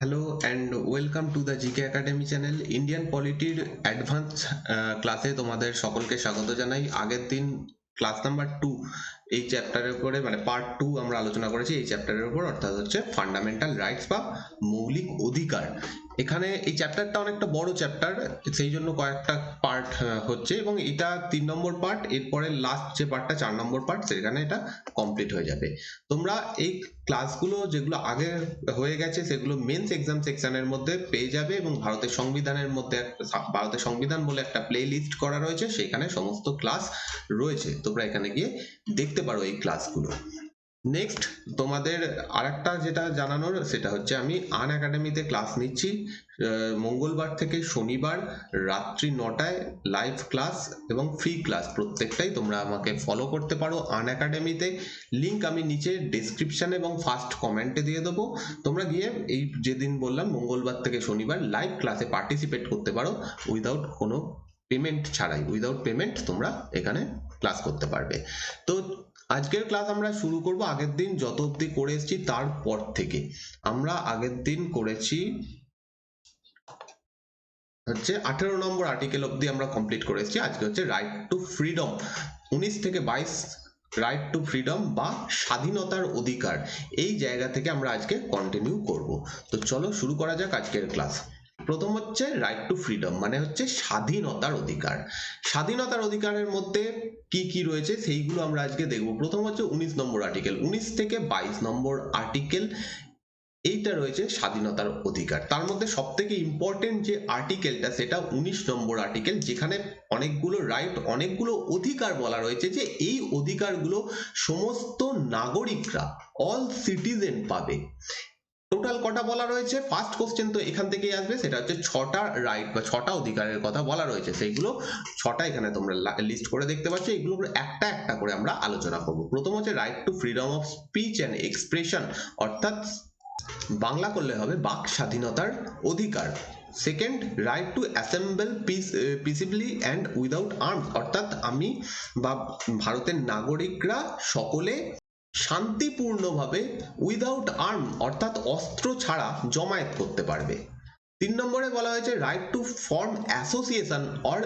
Hello and welcome to the GK academy channel. Indian পলিটির advance ক্লাসে তোমাদের সকলকে স্বাগত জানাই। আগের দিন ক্লাস নাম্বার 2 এই চ্যাপ্টারের উপরে মানে পার্ট 2 আমরা আলোচনা করেছি এই চ্যাপ্টারের উপর, অর্থাৎ হচ্ছে ফান্ডামেন্টাল রাইটস বা মৌলিক অধিকার। এখানে এই চ্যাপ্টারটা অনেকটা বড় চ্যাপ্টার, সেই জন্য কয়েকটা পার্ট হচ্ছে এবং এটা 3 নম্বর পার্ট। এরপরে লাস্ট যে পার্টটা 4 নম্বর পার্ট, সেখানে এটা কমপ্লিট হয়ে যাবে। তোমরা এই ক্লাসগুলো যেগুলো আগে হয়ে গেছে সেগুলো মেন্স এক্সাম সেকশনের মধ্যে পেয়ে যাবে এবং ভারতের সংবিধানের মধ্যে ভারতের সংবিধান বলে একটা প্লে লিস্ট করা রয়েছে, সেখানে সমস্ত ক্লাস রয়েছে, তোমরা এখানে গিয়ে দেখতে পারো এই ক্লাসগুলো। নেক্সট তোমাদের আরেকটা যেটা জানানোর সেটা হচ্ছে আমি আন একাডেমিতে ক্লাস নিচ্ছি মঙ্গলবার থেকে শনিবার রাত্রি 9টায় লাইভ ক্লাস এবং ফ্রি ক্লাস প্রত্যেকটাই তোমরা আমাকে ফলো করতে পারো আন একাডেমিতে। লিংক আমি নিচে ডেসক্রিপশন এবং ফার্স্ট কমেন্টে দিয়ে দেবো। তোমরা গিয়ে এই যেদিন বললাম মঙ্গলবার থেকে শনিবার লাইভ ক্লাসে পার্টিসিপেট করতে পারো উইদাউট কোনো পেমেন্ট ছাড়াই। উইদাউট পেমেন্ট তোমরা এখানে ক্লাস করতে পারবে। তো আজকের ক্লাস আমরা শুরু করব আগের দিন যত অবধি করে এসেছি তারপর থেকে। আমরা আগের দিন করেছি হচ্ছে 18 নম্বর আর্টিকেল অবধি আমরা কমপ্লিট করে এসেছি। আজকে হচ্ছে রাইট টু ফ্রিডম 19 থেকে 22, রাইট টু ফ্রিডম বা স্বাধীনতার অধিকার, এই জায়গা থেকে আমরা আজকে কন্টিনিউ করব। তো চলো শুরু করা যাক আজকের ক্লাস। প্রথম হচ্ছে রাইট টু ফ্রিডম মানে হচ্ছে স্বাধীনতার অধিকার। স্বাধীনতার অধিকারের মধ্যে কি কি রয়েছে সেইগুলো আমরা আজকে দেখব। প্রথম হচ্ছে 19 নম্বর আর্টিকেল, 19 থেকে 22 নম্বর আর্টিকেল, এইটা রয়েছে স্বাধীনতার অধিকার। তার মধ্যে সব থেকে ইম্পর্টেন্ট যে আর্টিকেলটা সেটা 19 নম্বর আর্টিকেল, যেখানে অনেকগুলো রাইট অনেকগুলো অধিকার বলা রয়েছে যে এই অধিকারগুলো সমস্ত নাগরিকরা অল সিটিজেন পাবে। টোটাল কটা বলা রয়েছে? ফার্স্ট কোশ্চেন তো এখান থেকেই আসবে, সেটা হচ্ছে 6টা রাইট বা 6টা অধিকারের কথা বলা রয়েছে। সেইগুলো 6টা এখানে তোমরা লিস্ট করে দেখতে পাচ্ছ। এগুলো একটা একটা করে আমরা আলোচনা করব। প্রথম হচ্ছে right to freedom of speech and expression, অর্থাৎ বাংলা করলে হবে বাক স্বাধীনতার অধিকার। Second, right to assemble peacefully and without arms, অর্থাৎ আমি বা ভারতের নাগরিকরা সকলে শান্তিপূর্ণভাবে উইদাউট আর্ম অর্থাৎ অস্ত্র ছাড়া জমায়েত করতে পারবে। 3 নম্বরে বলা হয়েছে right to form association or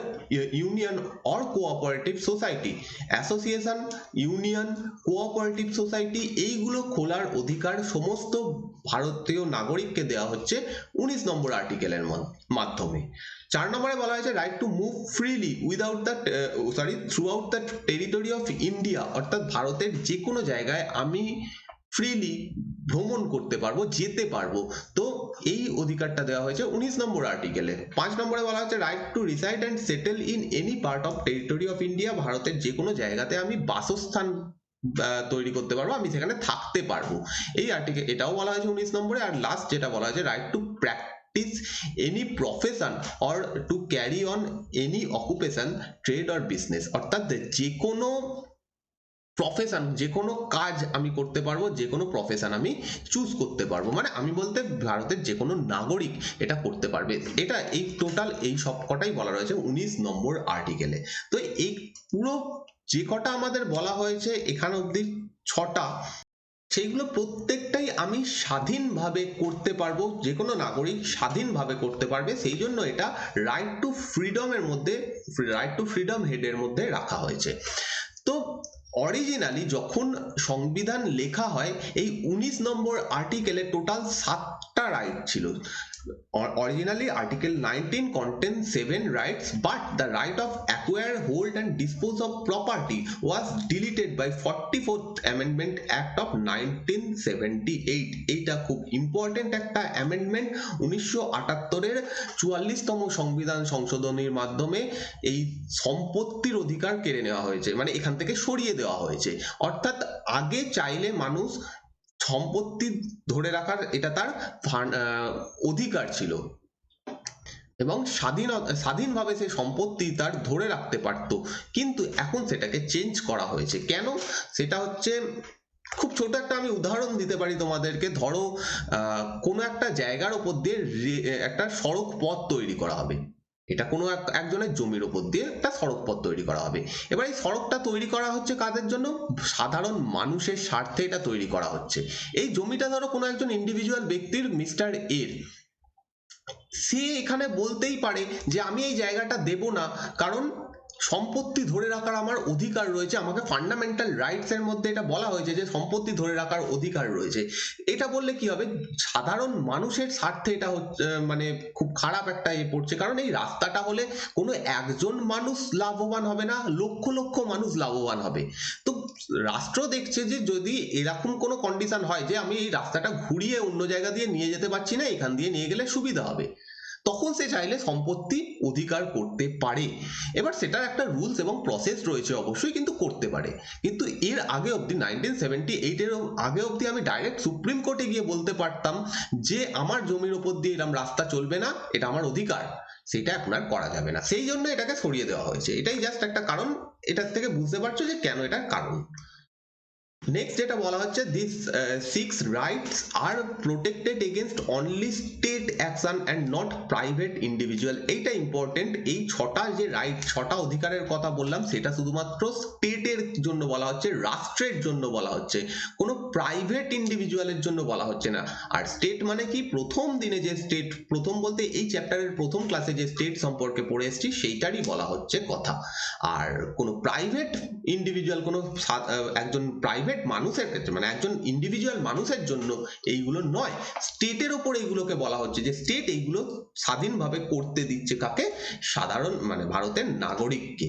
union or cooperative society. Association, union, cooperative society এইগুলো খোলার অধিকার সমস্ত ভারতীয় নাগরিককে দেওয়া হচ্ছে 19 নম্বর আর্টিকেলের মাধ্যমে। 4 নম্বরে বলা হয়েছে right two move freely without the through out the territory of India, অর্থাৎ ভারতের যে কোনো জায়গায় আমি ফ্রিলি ভ্রমণ করতে পারবো, যেতে পারবো। তো এই অধিকারটা দেওয়া হয়েছে 19 নম্বর আর্টিকেলে। 5 নম্বরে বলা হচ্ছে right to reside and settle in any part of territory of India, ভারতের যে কোনো জায়গাতে আমি বাসস্থান তৈরি করতে পারবো, আমি সেখানে থাকতে পারবো। এই আর্টিকেল এটাও বলা হয়েছে 19 নম্বরে। আর লাস্ট যেটা বলা হয়েছে right two practice any profession or to carry on any occupation, trade or business, অর্থাৎ যে কোনো প্রফেশন, যে কোনো কাজ আমি করতে পারবো, যে কোনো প্রফেশন আমি চুজ করতে পারবো। মানে আমি বলতে ভারতের যে কোনো নাগরিক এটা করতে পারবে। এটা এই টোটাল এই সব কটাই বলা রয়েছে 19 নম্বর আর্টিকেলে। তো এই পুরো যে কটা আমাদের বলা হয়েছে এখানে অবধি 6টা, সেইগুলো প্রত্যেকটাই আমি স্বাধীনভাবে করতে পারবো, যে কোনো নাগরিক স্বাধীনভাবে করতে পারবে। সেই জন্য এটা রাইট টু ফ্রিডমের মধ্যে, রাইট টু ফ্রিডম হেডের মধ্যে রাখা হয়েছে। তো অরিজিনালি যখন সংবিধান লেখা হয় এই 19 নম্বর আর্টিকেলে টোটাল 7টা রাইট ছিল। Originally, Article 19 contains 7 rights, but the right of acquire, hold, and dispose of property was deleted by 44th Amendment Act of 1978. এইটা খুব ইম্পর্টেন্ট একটা অ্যামেন্ডমেন্ট। 1978-এর 44তম সংবিধান সংশোধনীর মাধ্যমে এই সম্পত্তির অধিকার কেড়ে নেওয়া হয়েছে, মানে এখান থেকে সরিয়ে দেওয়া হয়েছে। অর্থাৎ আগে চাইলে মানুষ সম্পত্তি ধরে রাখার এটা তার অধিকার ছিল এবং স্বাধীনভাবে সেই সম্পত্তি তার ধরে রাখতে পারত, কিন্তু এখন সেটাকে চেঞ্জ করা হয়েছে। কেন? সেটা হচ্ছে খুব ছোট একটা আমি উদাহরণ দিতে পারি তোমাদেরকে। ধরো কোনো একটা জায়গার উপর দিয়ে একটা সড়ক পথ তৈরি করা হবে, এটা কোনো একজনের জমির উপর দিয়ে একটা সড়ক পথ তৈরি করা হবে। এবার এই সড়কটা তৈরি করা হচ্ছে কাদের জন্য? সাধারণ মানুষের স্বার্থে এটা তৈরি করা হচ্ছে। এই জমিটা ধরো কোনো একজন ইন্ডিভিজুয়াল ব্যক্তির, মিস্টার এর, সে এখানে বলতেই পারে যে আমি এই জায়গাটা দেব না, কারণ সম্পত্তি ধরে রাখার আমার অধিকার রয়েছে, আমাকে ফান্ডামেন্টাল রাইটস এর মধ্যে এটা বলা হয়েছে যে সম্পত্তি ধরে রাখার অধিকার রয়েছে। এটা বললে কি হবে? সাধারণ মানুষের স্বার্থে এটা মানে খুব খারাপ একটা পড়ছে, কারণ এই রাস্তাটা হলে কোনো একজন মানুষ লাভবান হবে না, লক্ষ লক্ষ মানুষ লাভবান হবে। তো রাষ্ট্র দেখছে যে যদি এরকম কোনো কন্ডিশন হয় যে আমি এই রাস্তাটা ঘুরিয়ে অন্য জায়গা দিয়ে নিয়ে যেতে পারছি না, এখান দিয়ে নিয়ে গেলে সুবিধা হবে, তখন সে চাইলে সম্পত্তি অধিকার করতে পারে। এবার সেটার একটা রুলস এবং প্রসেস রয়েছে অবশ্যই, কিন্তু করতে পারে। কিন্তু এর আগে অবধি 1978 এর আগে অবধি আমি ডাইরেক্ট সুপ্রিম কোর্টে গিয়ে বলতে পারতাম যে আমার জমির উপর দিয়ে এরকম রাস্তা চলবে না, এটা আমার অধিকার, সেটা এখন আর করা যাবে না। সেই জন্য এটাকে সরিয়ে দেওয়া হয়েছে। এটাই জাস্ট একটা কারণ, এটার থেকে বুঝতে পারছো যে কেন এটার কারণ। নেক্সট যেটা বলা হচ্ছে, this 6 rights R protected against only state action and not private individual. এইটা ইম্পর্টেন্ট। এই 6টা যে রাইট, 6টা অধিকারের কথা বললাম, সেটা শুধুমাত্র স্টেটের জন্য বলা হচ্ছে, রাষ্ট্রের জন্য বলা হচ্ছে, কোনো প্রাইভেট ইন্ডিভিজুয়ালের জন্য বলা হচ্ছে না। আর স্টেট মানে কি? প্রথম দিনে যে স্টেট, প্রথম বলতে এই চ্যাপ্টারের প্রথম ক্লাসে যে স্টেট সম্পর্কে পড়ে এসেছি সেইটারই বলা হচ্ছে কথা। আর কোনো প্রাইভেট ইন্ডিভিজুয়াল, কোনো একজন প্রাইভেট মানুষের ক্ষেত্রে, মানে একজন ইন্ডিভিজুয়াল মানুষের জন্য এইগুলো নয়, স্টেটের ওপর এইগুলোকে বলা হচ্ছে যে স্টেট এইগুলো স্বাধীনভাবে করতে দিচ্ছে কাকে? সাধারণ, মানে ভারতের নাগরিককে।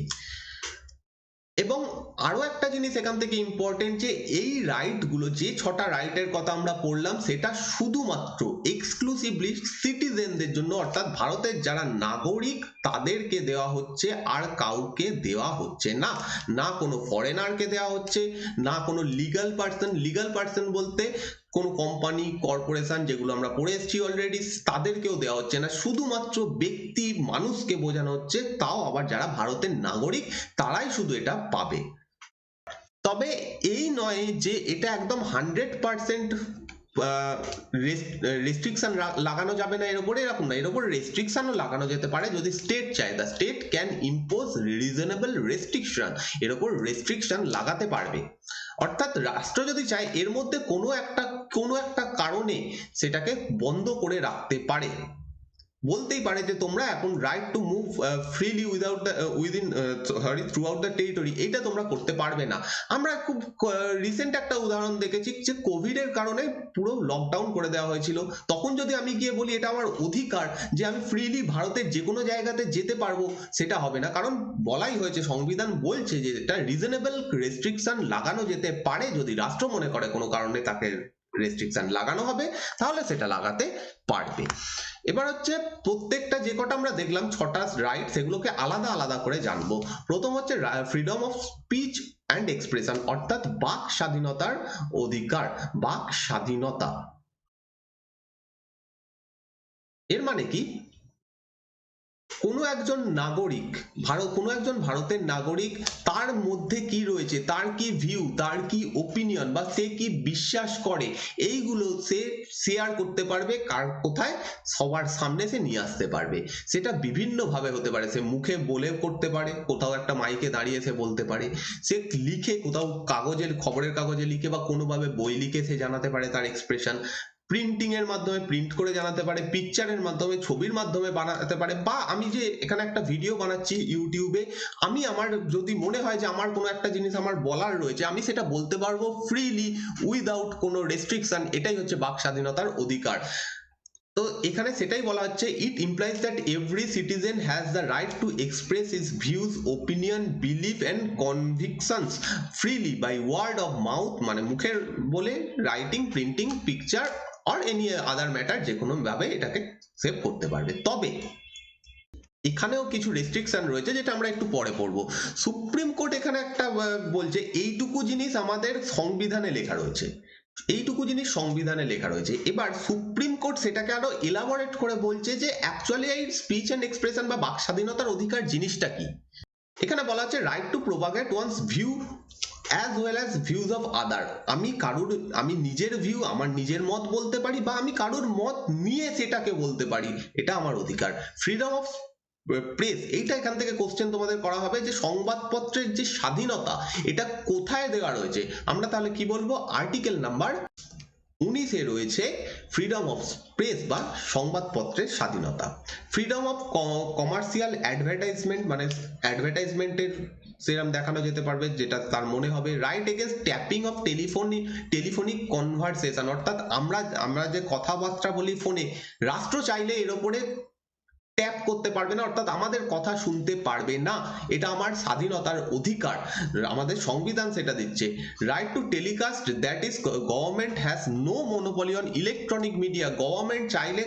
এবং আরো একটা জিনিস এখান থেকে ইম্পর্টেন্ট, যে এই রাইট গুলো, যে 6টা রাইটের কথা আমরা পড়লাম, সেটা শুধুমাত্র এক্সক্লুসিভলি সিটিজেনদের জন্য, অর্থাৎ ভারতের যারা নাগরিক তাদেরকে দেওয়া হচ্ছে, আর কাউকে দেওয়া হচ্ছে না। না কোনো ফরেনারকে দেওয়া হচ্ছে, না কোনো লিগ্যাল পার্সন। লিগ্যাল পার্সন বলতে কোনো কোম্পানি, কর্পোরেশন, যেগুলো আমরা পড়ে এসেছি অলরেডি, তাদেরকেও দেওয়া হচ্ছে না। শুধুমাত্র ব্যক্তি মানুষকে বোঝানো হচ্ছে, তাও আবার যারা ভারতের নাগরিক তারাই শুধু এটা পাবে। তবে এই নয় যে এটা একদম 100% রেস্ট্রিকশন লাগানো যাবে না এর উপরে, এরকম না। এর উপর রেস্ট্রিকশনও লাগানো যেতে পারে যদি স্টেট চায়। The state can impose reasonable restriction, এর উপর রেস্ট্রিকশন লাগাতে পারবে। অর্থাৎ রাষ্ট্র যদি চায় এর মধ্যে কোনো একটা কারণে সেটাকে বন্ধ করে রাখতে পারে, বলতেই পারে যে তোমরা এখন right two move freely without within through out the territory, এইটা তোমরা করতে পারবে না। আমরা খুব রিসেন্ট একটা উদাহরণ দেখেছি যে কোভিড এর কারণে পুরো লকডাউন করে দেওয়া হয়েছিল। তখন যদি আমি গিয়ে বলি এটা আমার অধিকার যে আমি ফ্রিলি ভারতের যে কোনো জায়গাতে যেতে পারবো, সেটা হবে না। কারণ বলাই হয়েছে, সংবিধান বলছে যে এটা রিজনেবল রেস্ট্রিকশন লাগানো যেতে পারে। যদি রাষ্ট্র মনে করে কোনো কারণে তাকে রেস্ট্রিকশন লাগানো হবে, তাহলে সেটা লাগাতে পারবে। এবার হচ্ছে প্রত্যেকটা, যে কটা আমরা দেখলাম 6টা রাইট, সেগুলোকে আলাদা আলাদা করে জানবো। প্রথম হচ্ছে freedom of speech and expression, অর্থাৎ বাক স্বাধীনতার অধিকার। বাক স্বাধীনতা এর মানে কি? কোনো একজন নাগরিক, কোনো একজন ভারতের নাগরিক, তার মধ্যে কি রয়েছে, তার কি ভিউ, তার কি ওপিনিয়ন, বা সে কি বিশ্বাস করে, এইগুলো সে শেয়ার করতে পারবে। কোথায়? সবার সামনে সে নিয়ে আসতে পারবে। সেটা বিভিন্ন ভাবে হতে পারে। সে মুখে বলে করতে পারে, কোথাও একটা মাইকে দাঁড়িয়ে সে বলতে পারে, সে লিখে কোথাও কাগজের, খবরের কাগজে লিখে, বা কোনোভাবে বই লিখে সে জানাতে পারে তার এক্সপ্রেশন। প্রিন্টিং এর মাধ্যমে প্রিন্ট করে জানাতে পারে, পিকচারের মাধ্যমে, ছবির মাধ্যমে বানাতে পারে। বা আমি যে এখানে একটা ভিডিও বানাচ্ছি ইউটিউবে, আমি আমার যদি মনে হয় যে আমার কোনো একটা জিনিস আমার বলার রয়েছে, আমি সেটা বলতে পারবো ফ্রিলি উইদাউট কোনো রেস্ট্রিকশন। এটাই হচ্ছে বাক স্বাধীনতার অধিকার। তো এখানে সেটাই বলা হচ্ছে, it implies that every citizen has the right to express his views, opinion, belief and convictions freely by word of mouth, মানে মুখের বলে, writing, printing, picture or any other matter, যে কোনো ভাবে এটাকে সেভ করতে পারবে। তবে এখানেও কিছু রেস্ট্রিকশন রয়েছে, যেটা আমরা একটু পরে পড়বো। সুপ্রিম কোর্ট এখানে একটা বলছে, এইটুকু জিনিস আমাদের সংবিধানে লেখা রয়েছে, এইটুকু জিনিস সংবিধানে লেখা রয়েছে। এবার সুপ্রিম কোর্ট সেটাকে আরো এলাবোরেট করে বলছে যে অ্যাকচুয়ালি এই স্পিচ এন্ড এক্সপ্রেশন বা বাক স্বাধীনতার অধিকার জিনিসটা কি। এখানে বলা হচ্ছে right to propagate one's view as well as views of other. আমি নিজের ভিউ, আমার নিজের মত বলতে পারি, বা আমি কারোর মত নিয়ে সেটাকে বলতে পারি, এটা আমার অধিকার। ফ্রিডম অফ প্রেস, এইটা এখান থেকে কোশ্চেন তোমাদের করা হবে যে সংবাদপত্রের যে স্বাধীনতা এটা কোথায় দেওয়া রয়েছে। আমরা তাহলে কি বলবো, আর্টিকেল নাম্বার 19-এ রয়েছে ফ্রিডম অফ প্রেস বা সংবাদপত্রের স্বাধীনতা। ফ্রিডম অফ কমার্শিয়াল অ্যাডভার্টাইজমেন্ট, মানে অ্যাডভার্টাইজমেন্টের সেরকম দেখানো যেতে পারবে যেটা তার মনে হবে। Right against tapping of telephonic conversation, অর্থাৎ আমরা যে কথাবার্তা বলি ফোনে, রাষ্ট্র চাইলে এর উপরে ট্যাপ করতে পারবে না, অর্থাৎ আমাদের কথা শুনতে পারবে না, এটা আমার স্বাধীনতার অধিকার, আমাদের সংবিধান সেটা দিচ্ছে। Right to telecast, that is government has no monopoly on electronic media, government চাইলে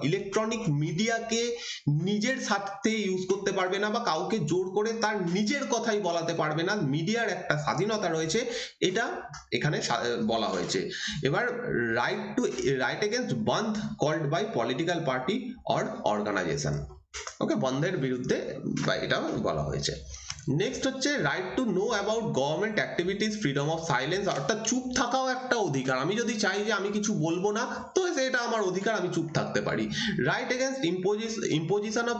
ইলেকট্রনিক মিডিয়াকে নিজের স্বার্থে ইউজ করতে পারবে না বা কাউকে জোর করে তার নিজের কথাই বলাতে পারবে না, মিডিয়ার একটা স্বাধীনতা রয়েছে, এটা এখানে বলা হয়েছে। এবার right against bandh called by political party or organisation, okay, বন্ধের বিরুদ্ধে বা এটা বলা হয়েছে। নেক্সট হচ্ছে right to know about government activities, freedom of silence, অর্থাৎ চুপ থাকাও একটা অধিকার, আমি যদি চাই যে আমি কিছু বলবো না তো এটা আমার অধিকার, আমি চুপ থাকতে পারি। Right against imposition of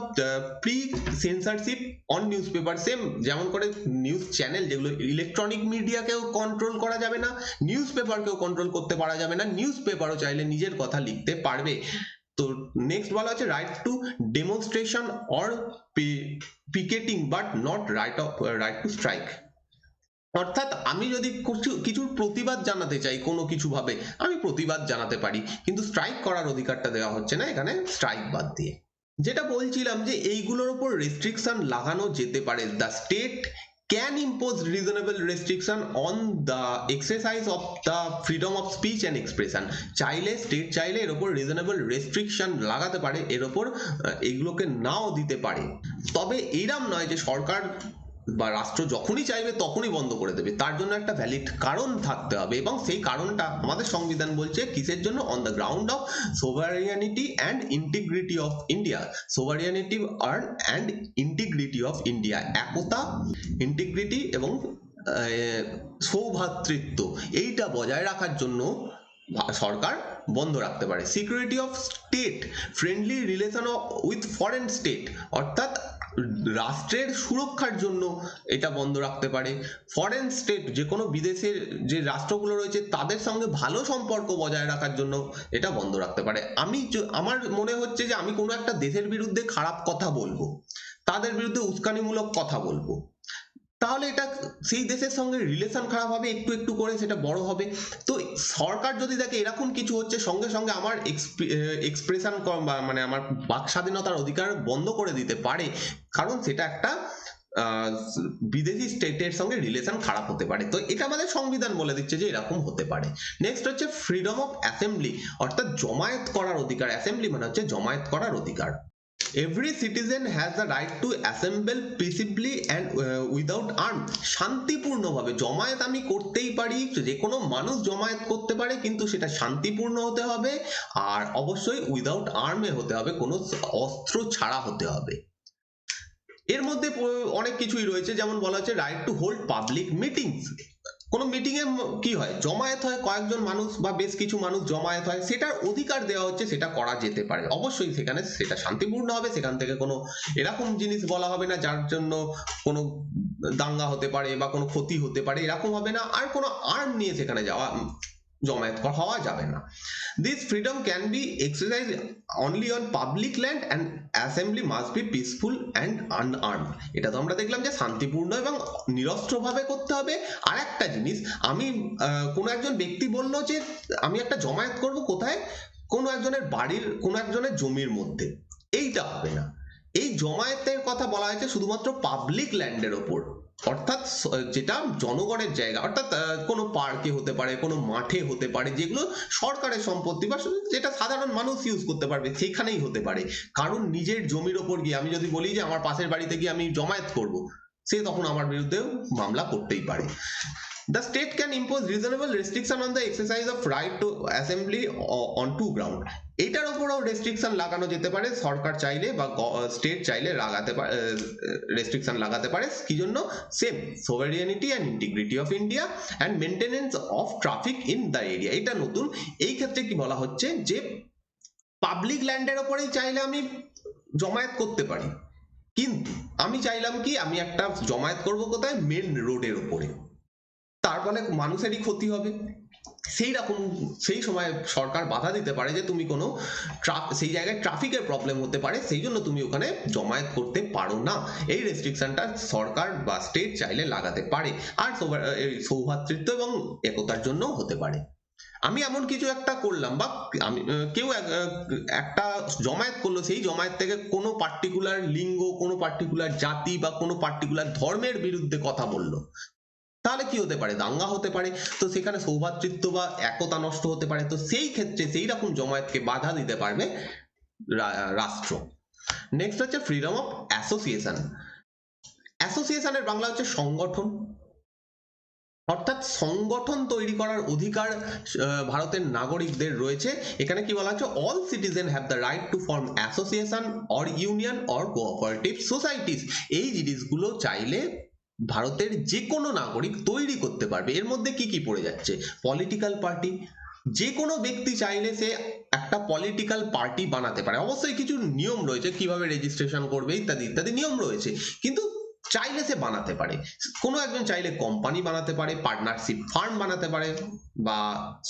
pre censorship on news paper, same যেমন করে নিউজ চ্যানেল যেগুলো, ইলেকট্রনিক মিডিয়াকেও কন্ট্রোল করা যাবে না, নিউজ পেপারকেও কন্ট্রোল করতে পারা যাবে না, নিউজ পেপারও চাইলে নিজের কথা লিখতে পারবে। তো নেক্সট বলা হচ্ছে right two demonstration or picketing but not right two strike, অর্থাৎ আমি যদি কিছুর প্রতিবাদ জানাতে চাই কোনো কিছু ভাবে আমি প্রতিবাদ জানাতে পারি, কিন্তু স্ট্রাইক করার অধিকারটা দেওয়া হচ্ছে না এখানে স্ট্রাইক বাদ দিয়ে। যেটা বলছিলাম যে এইগুলোর উপর রেস্ট্রিকশন লাগানো যেতে পারে, the state can impose reasonable restriction on the exercise of the freedom of speech and expression, চাইলে স্টেট চাইলে এর উপর রিজনেবল রেস্ট্রিকশন লাগাতে পারে, এর উপর এগুলোকে নাও দিতে পারে, তবে এইরকম নয় যে সরকার বা রাষ্ট্র যখনই চাইবে তখনই বন্ধ করে দেবে, তার জন্য একটা ভ্যালিড কারণ থাকতে হবে, এবং সেই কারণটা আমাদের সংবিধান বলছে কিসের জন্য, on the ground of sovereignty and integrity of India, sovereignty and integrity of India, একতা, ইন্টিগ্রিটি এবং সৌভ্রাতৃত্ব, এইটা বজায় রাখার জন্য সরকার বন্ধ রাখতে পারে। Security of state, friendly relation with foreign state, অর্থাৎ রাষ্ট্রের সুরক্ষার জন্য এটা বন্ধ রাখতে পারে। ফরেন স্টেট, যে কোনো বিদেশের যে রাষ্ট্রগুলো রয়েছে তাদের সঙ্গে ভালো সম্পর্ক বজায় রাখার জন্য এটা বন্ধ রাখতে পারে। আমার মনে হচ্ছে যে আমি কোনো একটা দেশের বিরুদ্ধে খারাপ কথা বলবো, তাদের বিরুদ্ধে উস্কানিমূলক কথা বলবো, তাহলে এটা সেই দেশের সঙ্গে রিলেশন খারাপ হবে, একটু একটু করে সেটা বড় হবে। তো সরকার যদি দেখে এরকম কিছু হচ্ছে, সঙ্গে সঙ্গে আমার এক্সপ্রেশন মানে আমার বাক স্বাধীনতার অধিকার বন্ধ করে দিতে পারে, কারণ সেটা একটা বিদেশি স্টেটের সঙ্গে রিলেশন খারাপ হতে পারে। তো এটা আমাদের সংবিধান বলে দিচ্ছে যে এরকম হতে পারে। নেক্সট হচ্ছে ফ্রিডম অফ অ্যাসেম্বলি, অর্থাৎ জমায়েত করার অধিকার, অ্যাসেম্বলি মানে হচ্ছে জমায়েত করার অধিকার। Every citizen has the right to assemble peaceably and without arms, শান্তিপূর্ণভাবে জমায়েত আমি করতেই পারি, যে কোনো মানুষ জমায়েত করতে পারে, কিন্তু সেটা শান্তিপূর্ণ হতে হবে আর অবশ্যই উইদাউট আর্মে হতে হবে, কোনো অস্ত্র ছাড়া হতে হবে। এর মধ্যে অনেক কিছুই রয়েছে, যেমন বলা হচ্ছে right to hold public meetings, কোনো মিটিং এ কি হয়, জমায়েত হয়, কয়েকজন মানুষ বা বেশ কিছু মানুষ জমায়েত হয়, সেটার অধিকার দেওয়া হচ্ছে, সেটা করা যেতে পারে, অবশ্যই সেখানে সেটা শান্তিপূর্ণ হবে, সেখান থেকে কোনো এরকম জিনিস বলা হবে না যার জন্য কোনো দাঙ্গা হতে পারে বা কোনো ক্ষতি হতে পারে, এরকম হবে না, আর কোনো আর্ম নিয়ে সেখানে জমায়েত হওয়া যাবে না। This freedom can be exercise only on public land and assembly must be peaceful and unarmed, এটা তো আমরা দেখলাম যে শান্তিপূর্ণ এবং নিরস্ত্রভাবে করতে হবে। আর একটা জিনিস, আমি কোনো একজন ব্যক্তি বললো যে আমি একটা জমায়েত করব কোথায়, কোনো একজনের বাড়ির কোনো একজনের জমির মধ্যে, এইটা হবে না। এই জমায়েতের কথা বলা হয়েছে শুধুমাত্র পাবলিক ল্যান্ডের ওপর, অর্থাৎ যেটা জনগণের জায়গা, অর্থাৎ কোনো পার্কে হতে পারে, কোনো মাঠে হতে পারে, যেগুলো সরকারের সম্পত্তি বা যেটা সাধারণ মানুষ ইউজ করতে পারবে, সেখানেই হতে পারে। কারণ নিজের জমির ওপর গিয়ে আমি যদি বলি যে আমার পাশের বাড়িতে গিয়ে আমি জমায়েত করব, সে তখন আমার বিরুদ্ধে মামলা করতেই পারে। The state can impose reasonable restriction on the exercise of right to assembly on two ground, এটার উপরেও রেস্ট্রিকশন লাগানো যেতে পারে, সরকার চাইলে বা স্টেট চাইলে লাগাতে পারে, রেস্ট্রিকশন লাগাতে পারে, কি জন্য, same sovereignty and integrity of India and maintenance of traffic in the area, এটা নতুন। এই ক্ষেত্রে কি বলা হচ্ছে যে পাবলিক ল্যান্ডের উপরেই চাইলে আমি জমায়েত করতে পারি, কিন্তু আমি চাইলাম কি আমি একটা জমায়েত করব কোথায়, মেন রোডের উপরে, তার ফলে মানুষেরই ক্ষতি হবে। সেই সময় সরকার বাধা দিতে পারে যে তুমি কোনো সেই জায়গায় ট্রাফিকের প্রবলেম হতে পারে, সেই জন্য তুমি ওখানে জমায়েত করতে পারো না। এই রেস্ট্রিকশনটা সরকার বা স্টেট চাইলে লাগাতে পারে, আর সৌভ্রাতৃত্ব এবং একতার জন্য হতে পারে। আমি এমন কিছু একটা করলাম বা আমি কেউ একটা জমায়েত করলো, সেই জমায়েত থেকে কোনো পার্টিকুলার লিঙ্গ, কোনো পার্টিকুলার জাতি বা কোনো পার্টিকুলার ধর্মের বিরুদ্ধে কথা বললো, তাহলে কি হতে পারে, দাঙ্গা হতে পারে। তো সেখানে সৌভ্রাতৃত্ব বা একতা নষ্ট হতে পারে। তো সেই ক্ষেত্রে সেই রকম জমায়েতকে বাধা দিতে পারবে রাষ্ট্র। নেক্সট হচ্ছে ফ্রিডম অফ অ্যাসোসিয়েশন। অ্যাসোসিয়েশনের বাংলা হচ্ছে সংগঠন, অর্থাৎ সংগঠন তৈরি করার অধিকার ভারতের নাগরিকদের রয়েছে। এখানে কি বলা হচ্ছে, all citizen have the right to form association or union or cooperative societies. এই জিনিসগুলো চাইলে ভারতের যে কোনো নাগরিক তৈরি করতে পারবে। এর মধ্যে কি কি পড়ে যাচ্ছে, পলিটিক্যাল পার্টি, যে কোনো ব্যক্তি চাইলে সে একটা পলিটিক্যাল পার্টি বানাতে পারে। অবশ্যই কিছু নিয়ম রয়েছে, কিভাবে রেজিস্ট্রেশন করবে ইত্যাদি ইত্যাদি নিয়ম রয়েছে, কিন্তু চাইলে সে বানাতে পারে। কোনো একজন চাইলে কোম্পানি বানাতে পারে, পার্টনারশিপ ফার্ম বানাতে পারে, বা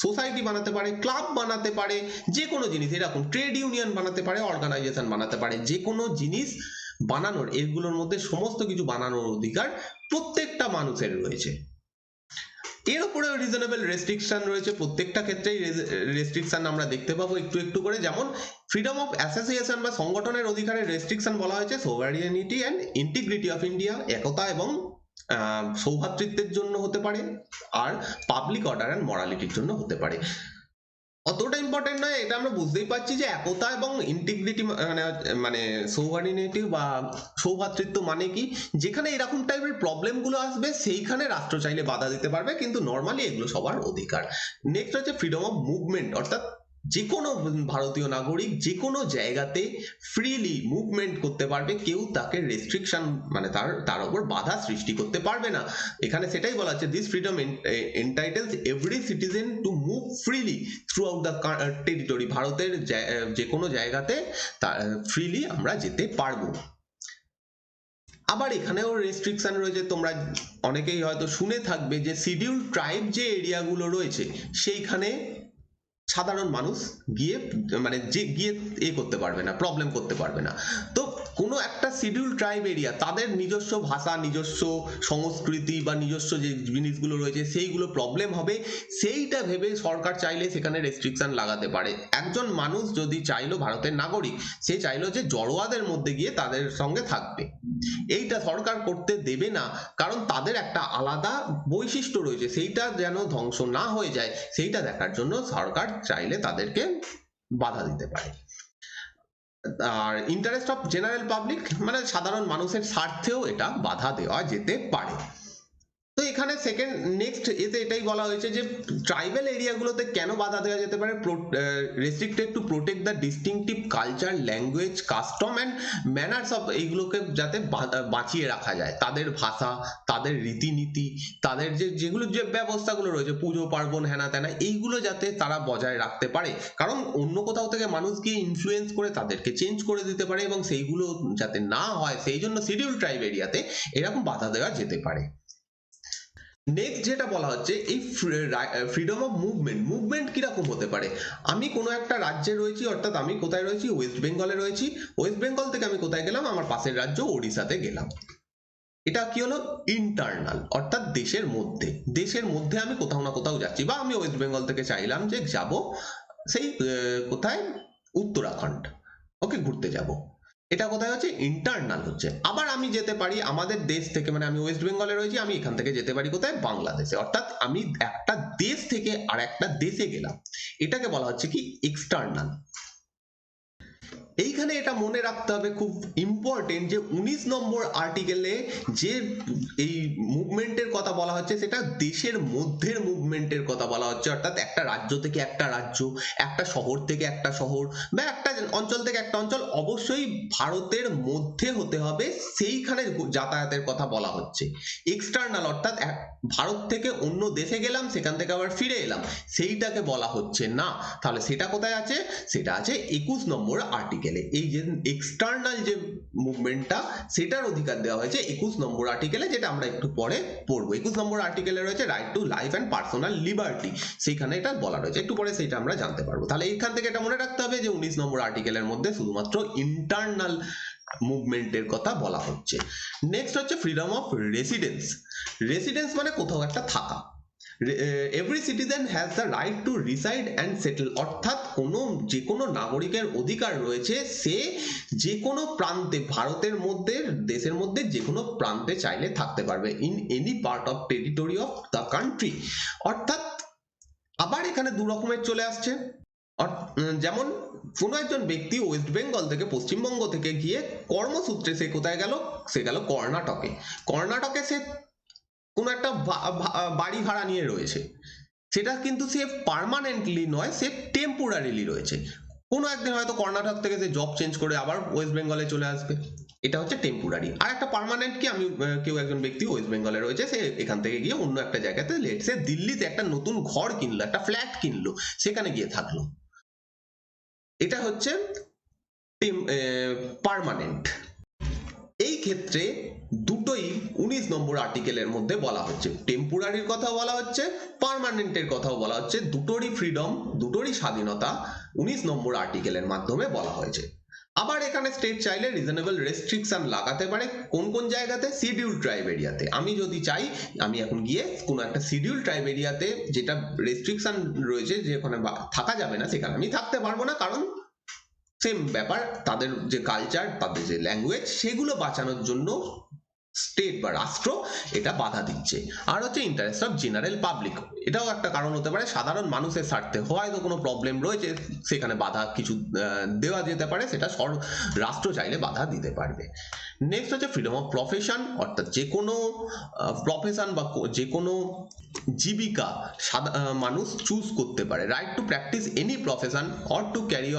সোসাইটি বানাতে পারে, ক্লাব বানাতে পারে, যে কোনো জিনিস, এরকম ট্রেড ইউনিয়ন বানাতে পারে, অর্গানাইজেশন বানাতে পারে, যে কোনো জিনিস বানানোর, এগুলোর মধ্যে সমস্ত কিছু বানানোর অধিকার প্রত্যেকটা মানুষের রয়েছে। এর উপরে রিজনেবল রেস্ট্রিকশন রয়েছে, প্রত্যেকটা ক্ষেত্রেই রেস্ট্রিকশন আমরা দেখতে পাবো একটু একটু করে। যেমন ফ্রিডম অফ অ্যাসোসিয়েশন বা সংগঠনের অধিকারের রেস্ট্রিকশন বলা হয়েছে সোভারিনিটি অ্যান্ড ইন্টিগ্রিটি অফ ইন্ডিয়া, একতা এবং সৌভ্রাতৃত্বের জন্য হতে পারে, আর পাবলিক অর্ডার অ্যান্ড মরালিটির জন্য হতে পারে। অতটা ইম্পর্টেন্ট নয়, এটা আমরা বুঝতেই পারছি যে একতা এবং ইন্টিগ্রিটি মানে সোভারিনিটি বা সৌভ্রাতৃত্ব মানে কি, যেখানে এরকম টাইপের প্রবলেম গুলো আসবে সেইখানে রাষ্ট্র চাইলে বাধা দিতে পারবে, কিন্তু নর্মালি এগুলো সবার অধিকার। নেক্সট হচ্ছে ফ্রিডম অফ মুভমেন্ট, অর্থাৎ যে কোনো ভারতীয় নাগরিক যে কোনো জায়গাতে ফ্রিলি মুভমেন্ট করতে পারবে, কেউ তাকে রেস্ট্রিকশন মানে তার উপর বাধা সৃষ্টি করতে পারবে না। এখানে সেটাই বলা হচ্ছে, this freedom entitles every citizen to move freely throughout the territory. ভারতের যে কোনো জায়গাতে ফ্রিলি আমরা যেতে পারবো। আবার এখানেও রেস্ট্রিকশন রয়েছে, তোমরা অনেকেই হয়তো শুনে থাকবে যে শিডিউল ট্রাইব যে এরিয়াগুলো রয়েছে সেইখানে সাধারণ মানুষ গিয়ে করতে পারবে না, প্রবলেম করতে পারবে না। তো কোনো একটা শিডিউল ট্রাইব এরিয়া, তাদের নিজস্ব ভাষা, নিজস্ব সংস্কৃতি বা নিজস্ব যে জিনিসগুলো রয়েছে সেইগুলো প্রবলেম হবে, সেইটা ভেবে সরকার চাইলে সেখানে রেস্ট্রিকশন লাগাতে পারে। একজন মানুষ যদি চাইলো, ভারতের নাগরিক, সে চাইলো যে জড়োয়াদের মধ্যে গিয়ে তাদের সঙ্গে থাকবে, এইটা সরকার করতে দেবে না, কারণ তাদের একটা আলাদা বৈশিষ্ট্য রয়েছে, সেইটা যেন ধ্বংস না হয়ে যায়, সেইটা দেখার জন্য সরকার চাইলে তাদেরকে বাধা দিতে পারে। আর ইন্টারেস্ট অফ জেনারেল পাবলিক মানে সাধারণ মানুষের স্বার্থেও এটা বাধা দেওয়া যেতে পারে। তো এখানে সেকেন্ড নেক্সট এটাই বলা হয়েছে যে ট্রাইবাল এরিয়াগুলোতে কেন বাধা দেওয়া যেতে পারে, restricted to protect the distinctive culture, language, custom and manners of, এইগুলোকে যাতে বাঁচিয়ে রাখা যায়, তাদের ভাষা, তাদের রীতিনীতি, তাদের যেগুলো যে ব্যবস্থাগুলো রয়েছে, পুজো পার্বণ হেনা তেনা, এইগুলো যাতে তারা বজায় রাখতে পারে, কারণ অন্য কোথাও থেকে মানুষ গিয়ে ইনফ্লুয়েন্স করে তাদেরকে চেঞ্জ করে দিতে পারে, এবং সেইগুলো যাতে না হয় সেই জন্য শিডিউল ট্রাইব এরিয়াতে এরকম বাধা দেওয়া যেতে পারে। নেক্সট যেটা বলা হচ্ছে, এই ফ্রিডম অফ মুভমেন্ট কিরকম হতে পারে, আমি কোনো একটা রাজ্যে রয়েছি, অর্থাৎ আমি কোথায় রয়েছি, ওয়েস্ট বেঙ্গলে রয়েছি, ওয়েস্ট বেঙ্গল থেকে আমি কোথায় গেলাম, আমার পাশের রাজ্য ওড়িশাতে গেলাম, এটা কি হলো, ইন্টারনাল, অর্থাৎ দেশের মধ্যে আমি কোথাও না কোথাও যাচ্ছি, বা আমি ওয়েস্ট বেঙ্গল থেকে চাইলাম যে যাব সেই কোথায়, উত্তরাখণ্ড, ওকে ঘুরতে যাব, এটা কোথায় হচ্ছে, ইন্টারনাল হচ্ছে। আবার আমি যেতে পারি আমাদের দেশ থেকে, মানে আমি ওয়েস্ট বেঙ্গলে রয়েছি, আমি এখান থেকে যেতে পারি কোথায়, বাংলাদেশে, অর্থাৎ আমি একটা দেশ থেকে আর একটা দেশে গেলাম, এটাকে বলা হচ্ছে কি, এক্সটার্নাল। এইখানে এটা মনে রাখতে হবে, খুব ইম্পর্টেন্ট, যে 19 নম্বর আর্টিকেলে যে এই মুভমেন্টের কথা বলা হচ্ছে, সেটা দেশের মধ্যের মুভমেন্টের কথা বলা হচ্ছে, অর্থাৎ একটা রাজ্য থেকে একটা রাজ্য, একটা শহর থেকে একটা শহর, বা একটা অঞ্চল থেকে একটা অঞ্চল, অবশ্যই ভারতের মধ্যে হতে হবে, সেইখানে যাতায়াতের কথা বলা হচ্ছে। এক্সটার্নাল অর্থাৎ ভারত থেকে অন্য দেশে গেলাম, সেখান থেকে আবার ফিরে এলাম, সেইটাকে বলা হচ্ছে না। তাহলে সেটা কোথায় আছে, সেটা আছে 21 নম্বর আর্টিকেল। আর্টিকেলে, এই যে এক্সটার্নাল যে মুভমেন্টটা সেটার অধিকার দেওয়া হয়েছে 21 নম্বর আর্টিকেলে, যেটা আমরা একটু পরে পড়বো। 21 নম্বর আর্টিকেলে রয়েছে right to life and personal liberty, সেইখানে এটা বলা রয়েছে, একটু পরে সেটা আমরা জানতে পারবো। তাহলে এখান থেকে এটা মনে রাখতে হবে যে 19 নম্বর আর্টিকেলের মধ্যে শুধুমাত্র ইন্টারনাল মুভমেন্টের কথা বলা হচ্ছে। নেক্সট হচ্ছে ফ্রিডম অফ রেসিডেন্স। রেসিডেন্স মানে কোথাও একটা থাকা। Every citizen has the right to reside and settle, অর্থাৎ যে কোনো নাগরিকের অধিকার রয়েছে সে যে কোনো প্রান্তে, ভারতের মধ্যে, দেশের মধ্যে যে কোনো প্রান্তে চাইলে থাকতে পারবে, in any part of territory of the country. অর্থাৎ আবার এখানে দু রকমের চলে আসছে। যেমন কোনো একজন ব্যক্তি ওয়েস্ট বেঙ্গল থেকে, পশ্চিমবঙ্গ থেকে গিয়ে কর্মসূত্রে সে কোথায় গেল, সে গেল কর্ণাটকে। কর্ণাটকে সে কোনো একটা বাড়ি ভাড়া নিয়ে রয়েছে, সেটা কিন্তু সে পার্মানেন্টলি নয়, সে টেম্পোরারিলি রয়েছে। কোনো একদিন হয়তো কর্ণাটক থেকে সে জব চেঞ্জ করে আবার ওয়েস্ট বেঙ্গলে চলে আসবে, এটা হচ্ছে টেম্পোরারি। আর একটা পার্মানেন্ট কি, আমি কেউ একজন ব্যক্তি ওয়েস্ট বেঙ্গলে রয়েছে, সে এখান থেকে গিয়ে অন্য একটা জায়গাতে, লেট সে দিল্লিতে একটা নতুন ঘর কিনলো, একটা ফ্ল্যাট কিনলো, সেখানে গিয়ে থাকলো, এটা হচ্ছে পার্মানেন্ট। এই ক্ষেত্রে দুটোই 19 নম্বর আর্টিকেলের মধ্যে বলা হচ্ছে, টেম্পোরারির কথা বলা হচ্ছে, পার্মানেন্টের কথাও বলা হচ্ছে, দুটোরই ফ্রিডম, দুটোরই স্বাধীনতা 19 নম্বর আর্টিকেলের মাধ্যমে বলা হয়েছে। আবার এখানে স্টেট চাইলে রিজনেবল রেস্ট্রিকশন লাগাতে পারে, কোন কোন জায়গাতে, শিডিউল ট্রাইব এরিয়াতে। আমি যদি চাই, আমি এখন গিয়ে কোনো একটা শিডিউল ট্রাইব এরিয়াতে যেটা রেস্ট্রিকশন রয়েছে যে ওখানে থাকা যাবে না, সেখানে আমি থাকতে পারবো না, কারণ সেম ব্যাপার, তাদের যে কালচার, তাদের যে ল্যাঙ্গুয়েজ, সেগুলো বাঁচানোর জন্য স্টেট বা রাষ্ট্র এটা বাধা দিচ্ছে। আর হচ্ছে ইন্টারেস্ট অফ জেনারেল পাবলিক, এটাও একটা কারণ হতে পারে, সাধারণ মানুষের স্বার্থে হয়তো কোনো প্রবলেম রয়েছে, সেখানে বাধা কিছু দেওয়া যেতে পারে, সেটা রাষ্ট্র চাইলে বাধা দিতে পারবে। নেক্সট হচ্ছে ফ্রিডম অফ প্রফেশন, অর্থাৎ যে কোনো প্রফেশন বা যে কোনো জীবিকা মানুষ চুজ করতে পারে। Right two practice any profession or to carry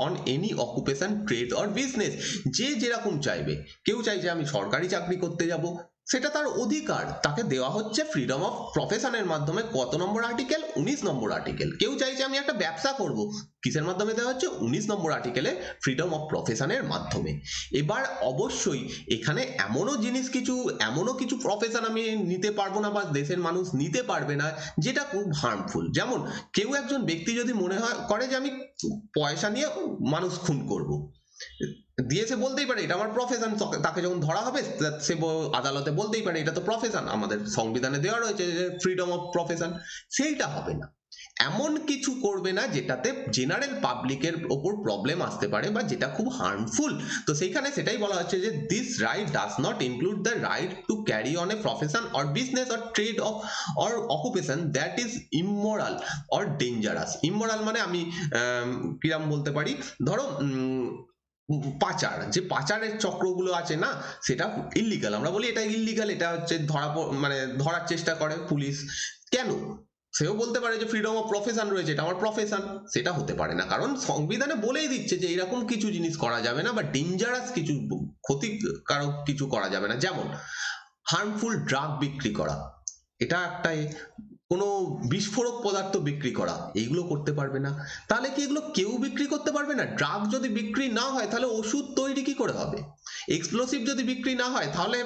on any occupation, trade or business, যে যেরকম চাইবে। কেউ চাইছে আমি সরকারি চাকরি করতে যাব, সেটা তার অধিকার, তাকে দেওয়া হচ্ছে ফ্রিডম অফ প্রফেশনের মাধ্যমে। কত নম্বর আর্টিকেল? 19 নম্বর আর্টিকেল। কেউ চাইছে আমি একটা ব্যবসা করব, কিসের মাধ্যমে দেওয়া হচ্ছে? 19 নম্বর আর্টিকেলে ফ্রিডম অফ প্রফেশনের মাধ্যমে। এবার অবশ্যই এখানে এমনও কিছু প্রফেশন আমি নিতে পারবো না বা দেশের মানুষ নিতে পারবে না যেটা খুব হার্মফুল। যেমন কেউ একজন ব্যক্তি যদি মনে করে যে আমি পয়সা নিয়ে মানুষ খুন করব, দিয়েছে বলতেই পারে এটা আমার প্রফেশন, তাকে যখন ধরা হবে সে আদালতে বলতেই পারে এটা তো প্রফেশন, আমাদের সংবিধানে দেওয়া রয়েছে যে ফ্রিডম অফ প্রফেশন। সেইটা হবে না, এমন কিছু করবে না যেটাতে জেনারেল পাবলিকের ওপর প্রবলেম আসতে পারে বা যেটা খুব হার্মফুল। তো সেইখানে সেটাই বলা হচ্ছে যে this right does not include the right to carry on a profession or business or trade of or occupation that is immoral or dangerous. Immoral মানে আমি কিরম বলতে পারি, ধরো পাচার, যে পাচারের চক্রগুলো আছে না, সেটা ইল্লিগাল, আমরা বলি এটা ইল্লিগাল, এটা হচ্ছে মানে ধরার চেষ্টা করে পুলিশ, কেন? সেও বলতে পারে যে ফ্রিডম অফ প্রফেশন রয়েছে, এটা আমার প্রফেশন, সেটা হতে পারে না, কারণ সংবিধানে বলেই দিচ্ছে যে এরকম কিছু জিনিস করা যাবে না বা ডেঞ্জারাস কিছু, ক্ষতিকারক কিছু করা যাবে না। যেমন হার্মফুল ড্রাগ বিক্রি করা, এটা একটা কোনো বিস্ফোরক পদার্থ বিক্রি করা, এইগুলো করতে পারবে না। তাহলে কি এগুলো কেউ বিক্রি করতে পারবে না? ড্রাগ যদি বিক্রি না হয় তাহলে ওষুধ তৈরি কি করে হবে? এক্সপ্লোসিভ যদি বিক্রি না হয় তাহলে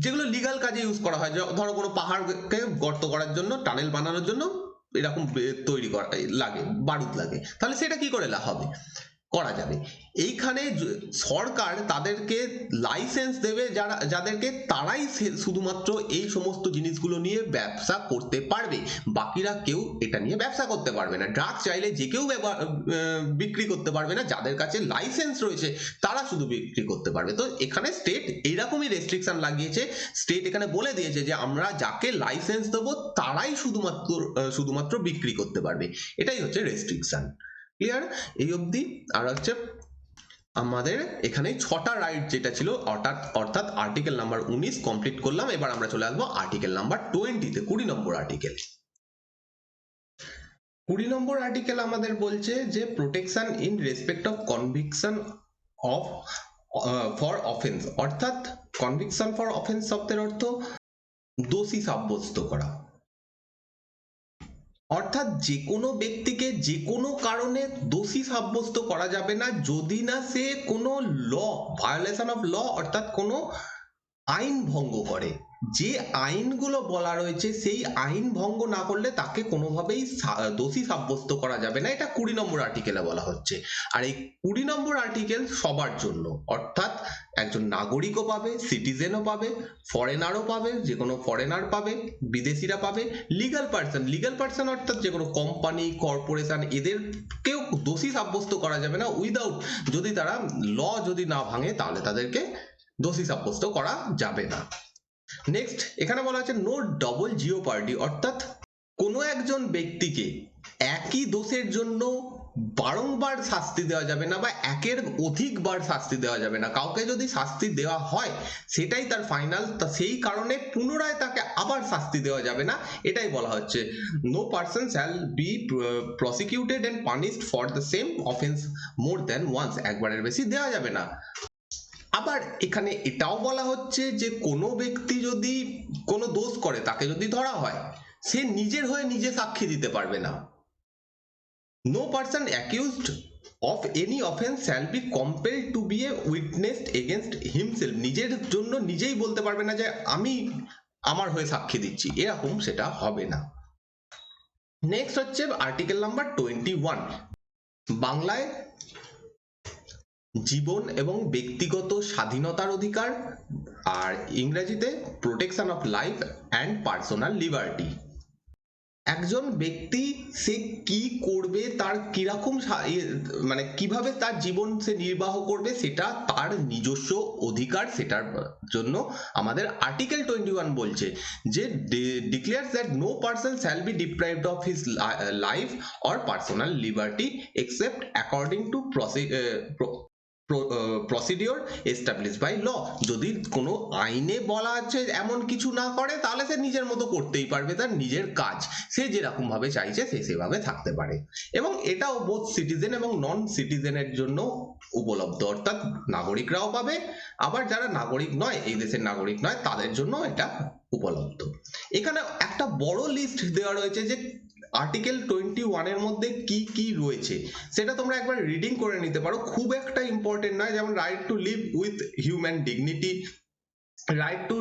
যেগুলো লিগাল কাজে ইউজ করা হয়, ধরো কোনো পাহাড়কে গর্ত করার জন্য, টানেল বানানোর জন্য এরকম তৈরি করা লাগে, বারুদ লাগে, তাহলে সেটা কি করে হবে? করা যাবে। এইখানে সরকার তাদেরকে লাইসেন্স দেবে, যাদেরকে, তারাই শুধুমাত্র এই সমস্ত জিনিসগুলো নিয়ে ব্যবসা করতে পারবে, বাকিরা কেউ এটা নিয়ে ব্যবসা করতে পারবে না। ড্রাগ চাইলে যে কেউ বিক্রি করতে পারবে না, যাদের কাছে লাইসেন্স রয়েছে তারা শুধু বিক্রি করতে পারবে। তো এখানে স্টেট এইরকমই রেস্ট্রিকশন লাগিয়েছে, স্টেট এখানে বলে দিয়েছে যে আমরা যাকে লাইসেন্স দেবো তারাই শুধুমাত্র বিক্রি করতে পারবে, এটাই হচ্ছে রেস্ট্রিকশন। ক্লিয়ার এই অবধি? আর হচ্ছে আমাদের এখানে 6টা রাইট যেটা ছিল, অর্থাৎ আর্টিকেল নাম্বার 19 কমপ্লিট করলাম। এবার আমরা চলে আসবো আর্টিকেল নাম্বার 20 তে, 20 নম্বর আর্টিকেল। 20 নম্বর আর্টিকেল আমাদের বলছে যে protection in respect of conviction of for offence, অর্থাৎ কনভিকশন ফর অফেন্স শব্দের অর্থ দোষী সাব্যস্ত করা। অর্থাৎ যে কোনো ব্যক্তিকে যে কোনো কারণে দোষী সাব্যস্ত করা যাবে না যদি না সে কোনো ভায়োলেশন অফ ল অর্থাৎ কোনো আইন ভঙ্গ করে। যে আইনগুলো বলা রয়েছে সেই আইন ভঙ্গ না করলে তাকে কোনোভাবেই দোষী সাব্যস্ত করা যাবে না, এটা 20 নম্বর আর্টিকেলে বলা হচ্ছে। আর এই 20 নম্বর আর্টিকেল সবার জন্য, অর্থাৎ একজন নাগরিকও পাবে, সিটিজেনও পাবে, ফরেনারও পাবে, যে কোনো ফরেনার পাবে, বিদেশিরা পাবে, লিগ্যাল পার্সন অর্থাৎ যে কোনো কোম্পানি, কর্পোরেশন, এদেরকেও দোষী সাব্যস্ত করা যাবে না উইদাউট, যদি তারা ল যদি না ভাঙে তাহলে তাদেরকে দোষী সাব্যস্ত করা যাবে না। নেক্সট এখানে বলা আছে নো ডবল জিওপার্ডি, অর্থাৎ কোনো একজন ব্যক্তিকে একই দোষের জন্য বারংবার শাস্তি দেওয়া যাবে না বা একের অধিকবার শাস্তি দেওয়া যাবে না। কাউকে যদি শাস্তি দেওয়া হয় সেটাই তার ফাইনাল, সেই কারণে পুনরায় তাকে আবার শাস্তি দেওয়া যাবে না, এটাই বলা হচ্ছে। No person shall be prosecuted and punished for the same offence more than once, একবারের বেশি দেওয়া যাবে না। আবার এখানে এটাও বলা হচ্ছে যে কোনো ব্যক্তি যদি কোনো দোষ করে তাকে যদি ধরা হয় সে নিজের হয়ে নিজে সাক্ষী দিতে পারবে না। No person accused of any offence shall be compelled to be a witness against himself, নিজের জন্য নিজেই বলতে পারবে না যে আমি আমার হয়ে সাক্ষী দিচ্ছি, এরকম সেটা হবে না। নেক্সট হচ্ছে আর্টিকেল নাম্বার 21, বাংলায় জীবন এবং ব্যক্তিগত স্বাধীনতার অধিকার, আর ইংরেজিতে protection of life and personal liberty. একজন ব্যক্তি সে কি করবে, তার কিরকম মানে কিভাবে তার জীবন সে নির্বাহ করবে সেটা তার নিজস্ব অধিকার, সেটার জন্য আমাদের আর্টিকেল 21 বলছে যে declares that no person shall be deprived of his life or personal liberty except according to procedure established by law. যদি কোনো আইনে বলা আছে এমন কিছু না করে তাহলে সে নিজের মতো করতেই পারবে, তার নিজের কাজ সে যেরকম ভাবে চাইছে সে সেভাবে থাকতে পারে, এবং এটাও বোথ সিটিজেন এবং নন সিটিজেনের জন্য উপলব্ধ, অর্থাৎ নাগরিকরাও পাবে, আবার যারা নাগরিক নয়, এই দেশের নাগরিক নয়, তাদের জন্য এটা উপলব্ধ। এখানে একটা বড় লিস্ট দেওয়া রয়েছে যে আর্টিকেল 21 এর মধ্যে কি কি রয়েছে সেটা তোমরা একবার রিডিং করে নিতে পারো, খুব একটা ইম্পর্টেন্ট নয়। যেমন right to live with human dignity, right to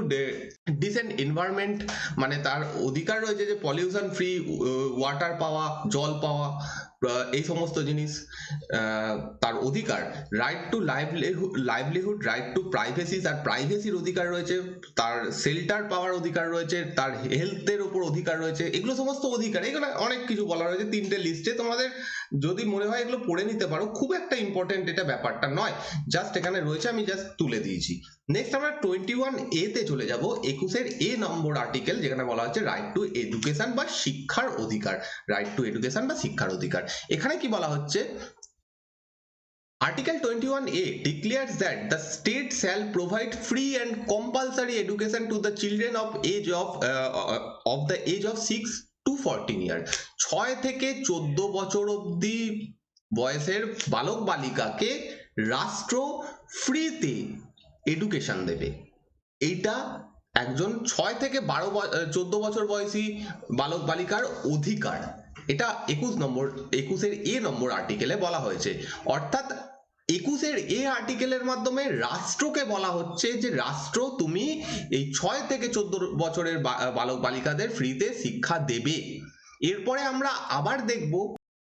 decent environment, মানে তার অধিকার রয়েছে যে পলিউশন ফ্রি ওয়াটার পাওয়া, জল পাওয়া, এই সমস্ত জিনিস তার অধিকার। Right two livelihood, right two privacy, তার প্রাইভেসির অধিকার রয়েছে, তার শেল্টার পাওয়ার অধিকার রয়েছে, তার হেলথের উপর অধিকার রয়েছে, এগুলো সমস্ত অধিকার। এখানে অনেক কিছু বলা রয়েছে, 3টে লিস্টে, তোমাদের যদি মনে হয় এগুলো পড়ে নিতে পারো, খুব একটা ইম্পর্টেন্ট এটা ব্যাপারটা নয়, জাস্ট এখানে রয়েছে, আমি জাস্ট তুলে দিয়েছি। নেক্সট আমরা 21A তে চলে যাব, 21 এ নম্বর আর্টিকেল, যেখানে বলা হচ্ছে রাইট টু এডুকেশন বা শিক্ষার অধিকার, রাইট টু এডুকেশন বা শিক্ষার অধিকার। এখানে কি বলা হচ্ছে, Article 21A declares that the state shall provide free and compulsory education to the children of the age of 6 to 14 years, 6 থেকে 14 বছর অবধি বয়সের বালক বালিকাকে রাষ্ট্র ফ্রিতে এডুকেশন দেবে। এইটা একজন 6 থেকে 14 বছর বয়সী বালক বালিকার অধিকার, এটা 21 এর A নম্বর আর্টিকেলে বলা হয়েছে। অর্থাৎ 21 এর A আর্টিকেলের মাধ্যমে রাষ্ট্রকে বলা হচ্ছে যে রাষ্ট্র তুমি এই 6 থেকে 14 বছরের বালক বালিকাদের ফ্রিতে শিক্ষা দেবে। এরপরে আমরা আবার দেখব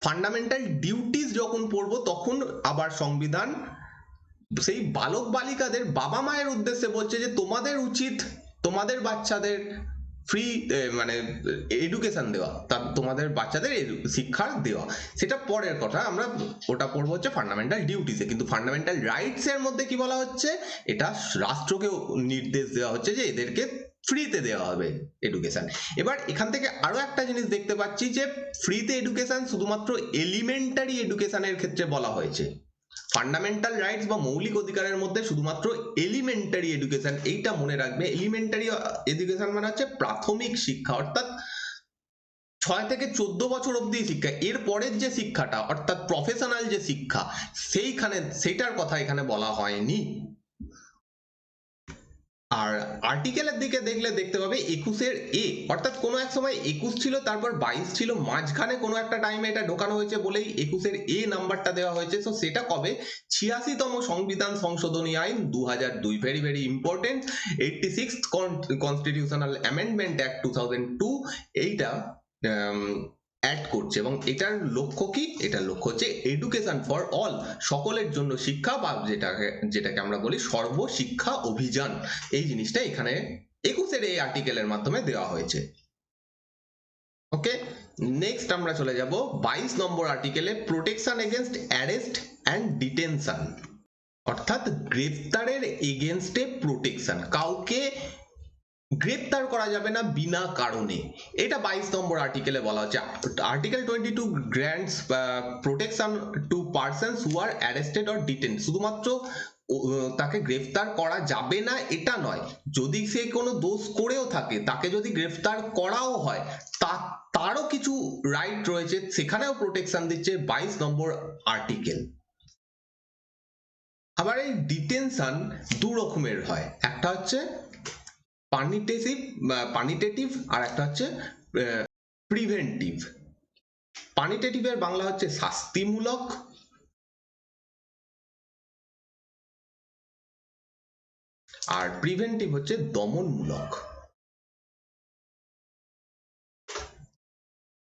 ফান্ডামেন্টাল ডিউটিস যখন পড়বো তখন আবার সংবিধান সেই বালক বালিকাদের বাবা মায়ের উদ্দেশ্যে বলছে যে তোমাদের উচিত তোমাদের বাচ্চাদের ফ্রি মানে এডুকেশন দেওয়া, তোমাদের বাচ্চাদের শিক্ষা দেওয়া, সেটা পরের কথা, আমরা ওটা পড়বো হচ্ছে ফান্ডামেন্টাল ডিউটিসে। কিন্তু ফান্ডামেন্টাল রাইটস এর মধ্যে কি বলা হচ্ছে, এটা রাষ্ট্রকে নির্দেশ দেওয়া হচ্ছে যে এদেরকে ফ্রিতে দেওয়া হবে এডুকেশন। এবার এখান থেকে আরো একটা জিনিস দেখতে পাচ্ছি যে ফ্রিতে এডুকেশন শুধুমাত্র এলিমেন্টারি এডুকেশনের ক্ষেত্রে বলা হয়েছে। ফান্ডামেন্টাল রাইটস বা মৌলিক অধিকারের মধ্যে শুধুমাত্র এলিমেন্টারি এডুকেশন, এইটা মনে রাখবে। এলিমেন্টারি এডুকেশন মানে হচ্ছে প্রাথমিক শিক্ষা, অর্থাৎ 6 থেকে 14 বছর অবধি শিক্ষা। এর পরের যে শিক্ষাটা অর্থাৎ প্রফেশনাল যে শিক্ষা, সেইটার কথা এখানে বলা হয়নি। আর আর্টিকেলের দিকে দেখলে দেখতে পাবে 21-এর এ, অর্থাৎ কোনো এক সময় 21 ছিল, তারপর 22 ছিল, মাঝখানে কোনো একটা টাইমে এটা ঢোকানো হয়েছে বলেই 21-এর এ নাম্বারটা দেওয়া হয়েছে। তো সেটা কবে? 86তম সংবিধান সংশোধনী আইন 2002, very very important. 86th constitutional amendment act 2002 এইটা অ্যাড করছে, এবং এটার লক্ষ্য কি? এটার লক্ষ্য হচ্ছে এডুকেশন ফর অল, সকলের জন্য শিক্ষা, বা যেটাকে আমরা বলি সর্বশিক্ষা অভিযান। এই জিনিসটা এখানে 21-এর এই আর্টিকেলের মাধ্যমে দেওয়া হয়েছে। ওকে, নেক্সট আমরা চলে যাব 22 নম্বর আর্টিকেলে, protection against arrest and detention, অর্থাৎ গ্রেফতারের এগেনস্টে প্রোটেকশন, কাউকে গ্রেপ্তার করা যাবে না বিনা কারণে। এটা 22 নম্বর আর্টিকেলে বলা হচ্ছে। Article 22 grants protection to persons who are arrested or detained. শুধুমাত্র তাকে গ্রেফতার করা যাবে না এটা নয়, যদি সে কোনো দোষ করেও থাকে, তাকে যদি গ্রেফতার করাও হয়, তারও কিছু রাইট রয়েছে, সেখানেও প্রোটেকশন দিচ্ছে 22 নম্বর আর্টিকেল। আবার এই ডিটেনশন দু রকমের হয়, একটা হচ্ছে পানিটেটিভ আর একটা হচ্ছে প্রিভেন্টিভ। পানিটেটিভের বাংলা হচ্ছে শাস্তিমূলক, আর প্রিভেন্টিভ হচ্ছে দমনমূলক।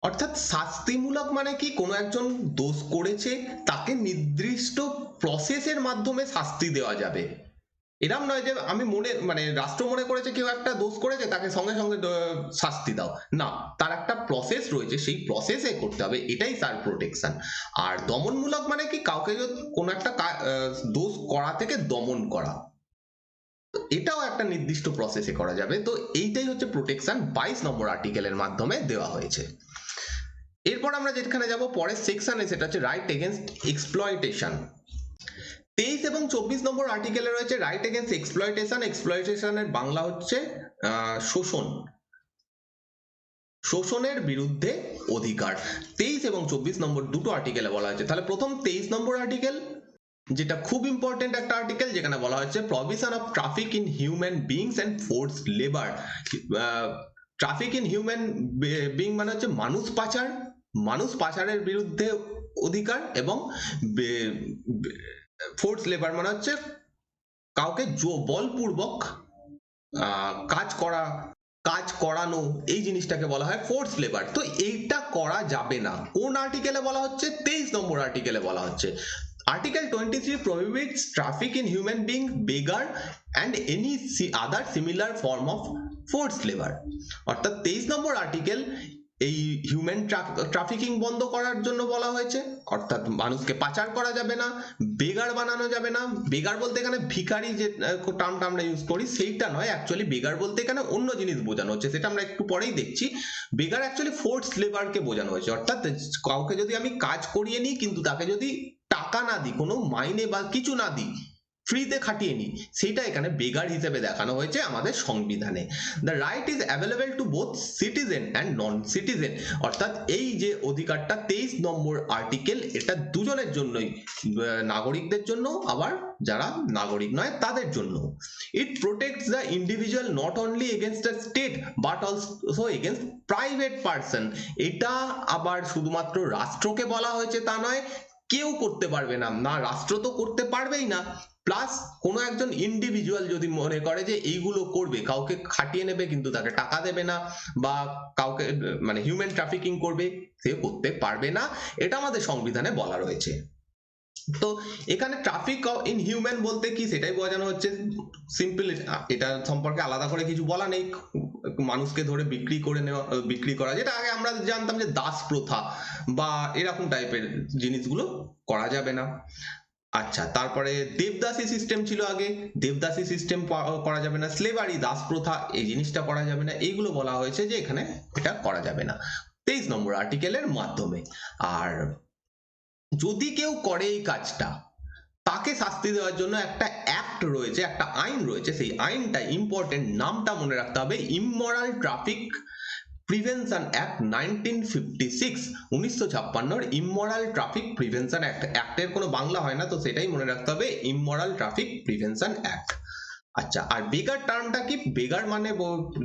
অর্থাৎ শাস্তিমূলক মানে কি? কোনো একজন দোষ করেছে, তাকে নির্দিষ্ট প্রসেসের মাধ্যমে শাস্তি দেওয়া যাবে। এরকম নয় যে আমি রাষ্ট্র মনে করেছে কেউ একটা দোষ করেছে, তাকে সঙ্গে সঙ্গে শাস্তি দাও, না, তার একটা প্রসেস রয়েছে, সেই প্রসেসে করতে হবে, এটাই তার প্রোটেকশন। আর দমনমূলক মানে কি? কাউকে কোনো একটা দোষ করা থেকে দমন করা, এটাও একটা নির্দিষ্ট প্রসেসে করা যাবে। তো এইটাই হচ্ছে প্রোটেকশন 22 নম্বর আর্টিকেলের মাধ্যমে দেওয়া হয়েছে। এরপর আমরা যেখানে যাব পরের সেকশনে, সেটা হচ্ছে রাইট এগেনস্ট এক্সপ্লয়টেশন। 23 এবং 24 নম্বর আর্টিকেলে রয়েছে রাইট এগেনস্ট এক্সপ্লয়টেশন। এক্সপ্লয়টেশনের বাংলা হচ্ছে শোষণ, শোষণের বিরুদ্ধে অধিকার। 23 এবং 24 নম্বর দুটো আর্টিকেলে বলা হয়েছে। তাহলে প্রথম 23 নম্বর আর্টিকেল, যেটা খুব ইম্পর্টেন্ট একটা আর্টিকেল, যেখানে বলা হচ্ছে provision of traffic in human beings and forced labour. Traffic in human being মানে হচ্ছে মানুষ পাচার, মানুষ পাচারের বিরুদ্ধে অধিকার, এবং ফোর্স লেবার মানে হচ্ছে কাউকে বলপূর্বক কাজ করানো, এই জিনিসটাকে বলা হয় ফোর্স লেবার। তো এইটা করা যাবে না। কোন আর্টিকেলে বলা হচ্ছে? 23 নম্বর আর্টিকেলে বলা হচ্ছে। Article 23 prohibits traffic in human being, beggar and any other similar form of forced labor। অর্থাৎ 23 নম্বর আর্টিকেল এই হিউম্যান ট্রাফিকিং বন্ধ করার জন্য বলা হয়েছে, অর্থাৎ মানুষকে পাচার করা যাবে না, বেগার বানানো যাবে না। বেগার বলতে এখানে ভিখারি যে টার্মটা আমরা ইউজ করি সেইটা নয়, অ্যাকচুয়ালি বেগার বলতে এখানে অন্য জিনিস বোঝানো হচ্ছে, সেটা আমরা একটু পরেই দেখছি। বেগার অ্যাকচুয়ালি ফোর্সড লেবারকে বোঝানো হয়েছে, অর্থাৎ কাউকে যদি আমি কাজ করিয়ে নিই, কিন্তু তাকে যদি টাকা না দিই, কোনো মাইনে বা কিছু না দিই, ফ্রিতে খাটিয়ে নিই, সেটা এখানে বেগার হিসেবে দেখানো হয়েছে আমাদের সংবিধানে। The right is available to both citizen and non citizen. অর্থাৎ এই যে অধিকারটা 23 নম্বর আর্টিকেল, এটা দুজনের জন্যই, নাগরিকদের জন্য, আবার যারা নাগরিক নয় তাদের জন্য। It protects the individual not only against the state but also against private person. এটা আবার শুধুমাত্র রাষ্ট্রকে বলা হয়েছে তা নয়, কেউ করতে পারবে না, না রাষ্ট্র তো করতে পারবেই না, প্লাস কোনো একজন ইন্ডিভিজুয়াল যদি মনে করে যে এইগুলো করবে, কাউকে খাটিয়ে নেবে কিন্তু তাকে টাকা দেবে না, বা কাউকে হিউম্যান ট্রাফিকিং করবে, সে করতে পারবে না, এটা আমাদের সংবিধানে বলা রয়েছে। তো এখানে ট্রাফিক ইন হিউম্যান বলতে কি সেটাই বোঝানো হচ্ছে। সিম্পল, এটা সম্পর্কে আলাদা করে কিছু বলা নেই। মানুষকে ধরে বিক্রি করা, যেটা আগে আমরা জানতাম যে দাস প্রথা বা এরকম টাইপের জিনিসগুলো করা যাবে না। আচ্ছা, তারপরে দেবদাসী সিস্টেম ছিল আগে, দেবদাসী সিস্টেম করা যাবে না। স্লেভারি, দাস প্রথা, এই জিনিসটা করা যাবে না। এইগুলো বলা হয়েছে যে এখানে এটা করা যাবে না 23 নম্বর আর্টিকেলের মাধ্যমে। আর যদি কেউ করে এই কাজটা, তাকে শাস্তি দেওয়ার জন্য একটা অ্যাক্ট রয়েছে, একটা আইন রয়েছে। সেই আইনটা ইম্পর্টেন্ট, নামটা মনে রাখতে হবে, immoral traffic prevention act 1956, 1956 immoral traffic prevention act. অ্যাক্টের কোনো বাংলা হয় না, তো সেটাই মনে রাখতে হবে, ইমমরাল ট্রাফিক প্রিভেনশন অ্যাক্ট। আচ্ছা, আর বেগার টার্মটা কি? বেগার মানে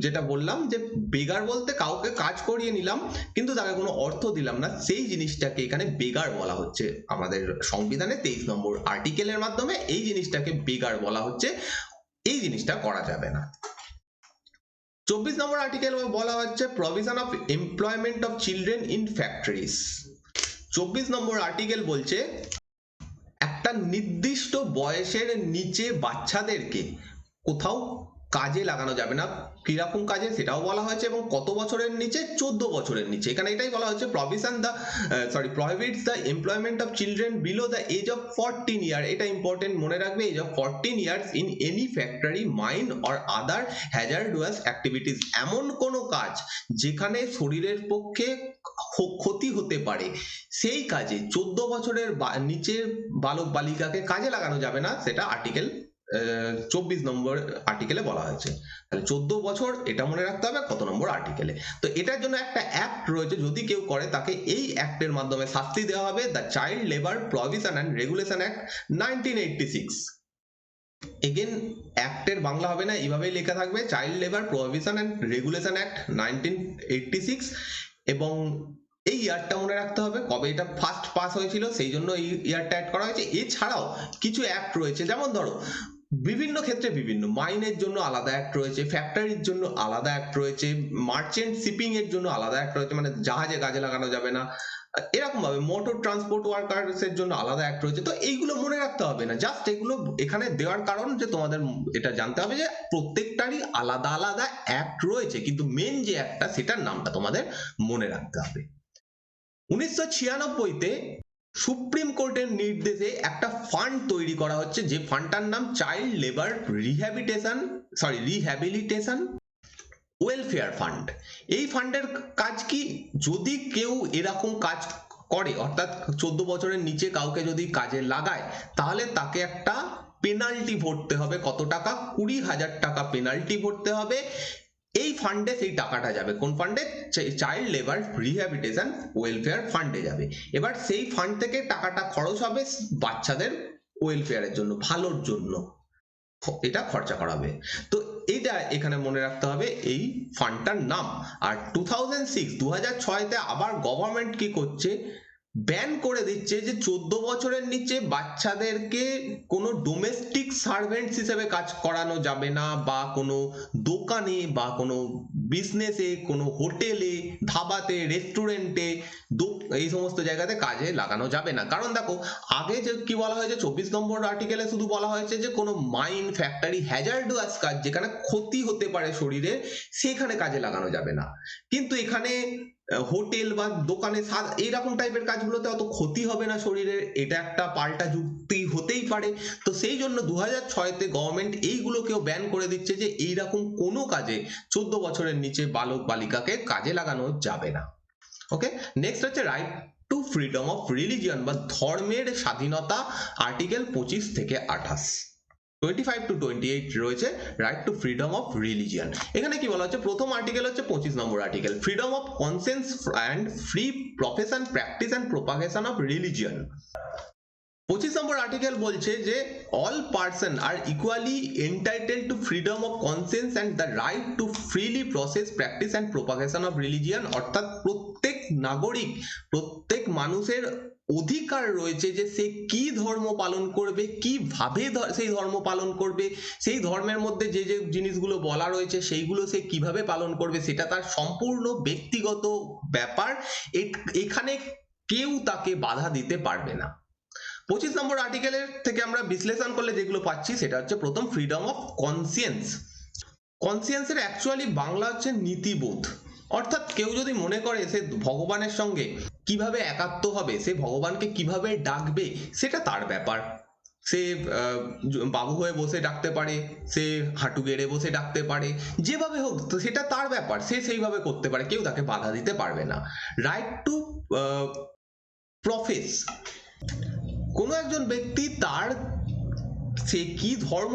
যেটা বললাম যে বেগার বলতে কাউকে কাজ করিয়ে নিলাম কিন্তু তাকে কোনো অর্থ দিলাম না, সেই জিনিসটাকে এখানে বেগার বলা হচ্ছে। আমাদের সংবিধানে 23 নম্বর আর্টিকেলের মাধ্যমে এই জিনিসটাকে বেগার বলা হচ্ছে। এই জিনিসটা করা যাবে না। 24 নম্বর আর্টিকেল বলা হচ্ছে provision of employment of children in factories. 24 number article বলছে একটা নির্দিষ্ট বয়সের নিচে বাচ্চাদেরকে কোথাও কাজে লাগানো যাবে না। কিরকম কাজে সেটাও বলা হয়েছে, এবং কত বছরের নিচে? 14 বছরের নিচে। এখানে এটাই বলা হচ্ছে prohibits the employment of children below the age of 14 year. এটা ইম্পর্টেন্ট, মনে রাখবে, age of 14 years in any factory, mine or other hazardous activities. এমন কোনো কাজ যেখানে শরীরের পক্ষে ক্ষতি হতে পারে, সেই কাজে 14 বছরের নিচের বালক বালিকাকে কাজে লাগানো যাবে না, সেটা আর্টিকেল 24 নম্বর আর্টিকেলে বলা হয়েছে। তাহলে 14 বছর এটা মনে রাখতে হবে কত নম্বর আর্টিকেলে। তো এটার জন্য একটা অ্যাক্ট রয়েছে, যদি কেউ করে তাকে এই অ্যাক্টের মাধ্যমে শাস্তি দেওয়া হবে, the child labour provision and regulation act 1986। Again অ্যাক্টের বাংলা হবে না, এইভাবেই লেখা থাকবে, child labour provision and regulation act 1986। এবং এই ইয়ারটা মনে রাখতে হবে কবে এটা ফার্স্ট পাস হয়েছিল, সেই জন্য এই ইয়ারটা অ্যাড করা হয়েছে। এছাড়াও কিছু অ্যাক্ট রয়েছে, যেমন ধরো বিভিন্ন ক্ষেত্রে বিভিন্ন, মাইনের জন্য আলাদা অ্যাক্ট রয়েছে, ফ্যাক্টরির জন্য আলাদা অ্যাক্ট রয়েছে, মার্চেন্ট শিপিং এর জন্য আলাদা অ্যাক্ট রয়েছে, মানে জাহাজে কাজে লাগানো যাবে না, এরকম ভাবে মোটর ট্রান্সপোর্ট ওয়ার্কার্স এর জন্য আলাদা অ্যাক্ট রয়েছে। তো এইগুলো মনে রাখতে হবে না, জাস্ট এগুলো এখানে দেওয়ার কারণ যে তোমাদের এটা জানতে হবে যে প্রত্যেকটারই আলাদা আলাদা অ্যাক্ট রয়েছে, কিন্তু মেন যে অ্যাক্টটা সেটার নামটা তোমাদের মনে রাখতে হবে। 1996-তে সুপ্রিম কোর্টের নির্দেশে একটা ফান্ড তৈরি করা হচ্ছে, যে ফান্ডটার নাম child labour rehabilitation welfare fund. এই ফান্ডের কাজ কি? যদি কেউ এরকম কাজ করে, অর্থাৎ 14 বছরের নিচে কাউকে যদি কাজে লাগায়, তাহলে তাকে একটা পেনাল্টি ভরতে হবে। কত টাকা? 20,000 টাকা পেনাল্টি ভরতে হবে। এই ফান্ডে সেই টাকাটা যাবে, কোন ফান্ডে? চাইল্ড লেবার রিহ্যাবিলিটেশন ওয়েলফেয়ার ফান্ডে যাবে। এবার সেই ফান্ড থেকে টাকাটা খরচ হবে বাচ্চাদের ওয়েলফেয়ারের জন্য, ভালোর জন্য এটা খরচা করাবে। তো এটা এখানে মনে রাখতে হবে এই ফান্ডটার নাম। আর 2006-2006-তে আবার গভর্নমেন্ট কি করছে, ব্যান করে দিচ্ছে যে 14 বছরের নিচে বাচ্চাদেরকে কোনো ডোমেস্টিক সার্ভেন্টস হিসেবে কাজ করানো যাবে না, বা কোনো দোকানে বা কোনো বিজনেসে, কোনো হোটেলে, ধাবাতে, রেস্টুরেন্টে, এই সমস্ত জায়গাতে কাজে লাগানো যাবে না। কারণ দেখো আগে যে কি বলা হয়েছে, 24 নম্বর আর্টিকেলে শুধু বলা হয়েছে যে কোনো মাইন, ফ্যাক্টরি, হ্যাজার্ডাস কাজ যেখানে ক্ষতি হতে পারে শরীরে, সেখানে কাজে লাগানো যাবে না। কিন্তু এখানে হোটেল বা দোকানে এইরকম টাইপের কাজগুলোতে অত ক্ষতি হবে না শরীরের, এটা একটা পাল্টা যুক্তি হতেই পারে। তো সেই জন্য 2006-তে গভর্নমেন্ট এইগুলোকেও ব্যান করে দিচ্ছে যে এইরকম কোনো কাজে 14 বছরের নিচে বালক বালিকাকে কাজে লাগানো যাবে না। ওকে, নেক্সট হচ্ছে right to freedom of religion বা ধর্মের স্বাধীনতা, আর্টিকেল 25 থেকে 28। 25 to 28 রয়েছে right to freedom of religion. এখানে কি বলা হচ্ছে, প্রথম আর্টিকেল হচ্ছে 25 নম্বর article, freedom of conscience and free profession, practice and propagation of religion. 25 নম্বর আর্টিকেল বলছে যে all person are equally entitled to freedom of conscience and the right to freely profess, practice and propagation of religion. অর্থাৎ প্রত্যেক নাগরিক, প্রত্যেক মানুষের অধিকার রয়েছে যে সে কি ধর্ম পালন করবে, কিভাবে সেই ধর্ম পালন করবে, সেই ধর্মের মধ্যে যে যে জিনিসগুলো বলা রয়েছে সেইগুলো সে কিভাবে পালন করবে, সেটা তার সম্পূর্ণ ব্যক্তিগত ব্যাপার। এখানে কেউ তাকে বাধা দিতে পারবে না। 25 নম্বর আর্টিকেলের থেকে আমরা বিশ্লেষণ করলে যেগুলো পাচ্ছি, সেটা হচ্ছে প্রথম ফ্রিডম অফ কনসিয়েন্স। কনসিয়েন্সের অ্যাকচুয়ালি বাংলা হচ্ছে নীতিবোধ। অর্থাৎ কেউ যদি মনে করে সে ভগবানের সঙ্গে কিভাবে একাত্ম হবে, সে ভগবানকে কিভাবে ডাকবে, সেটা তার ব্যাপার। সে বাবু হয়ে বসে ডাকতে পারে, সে হাঁটু গেড়ে বসে ডাকতে পারে, যেভাবে হোক তো সেটা তার ব্যাপার, সে সেইভাবে করতে পারে, কেউ তাকে বাধা দিতে পারবে না। রাইট টু প্রফেস, কোনো একজন ব্যক্তি সে কি ধর্ম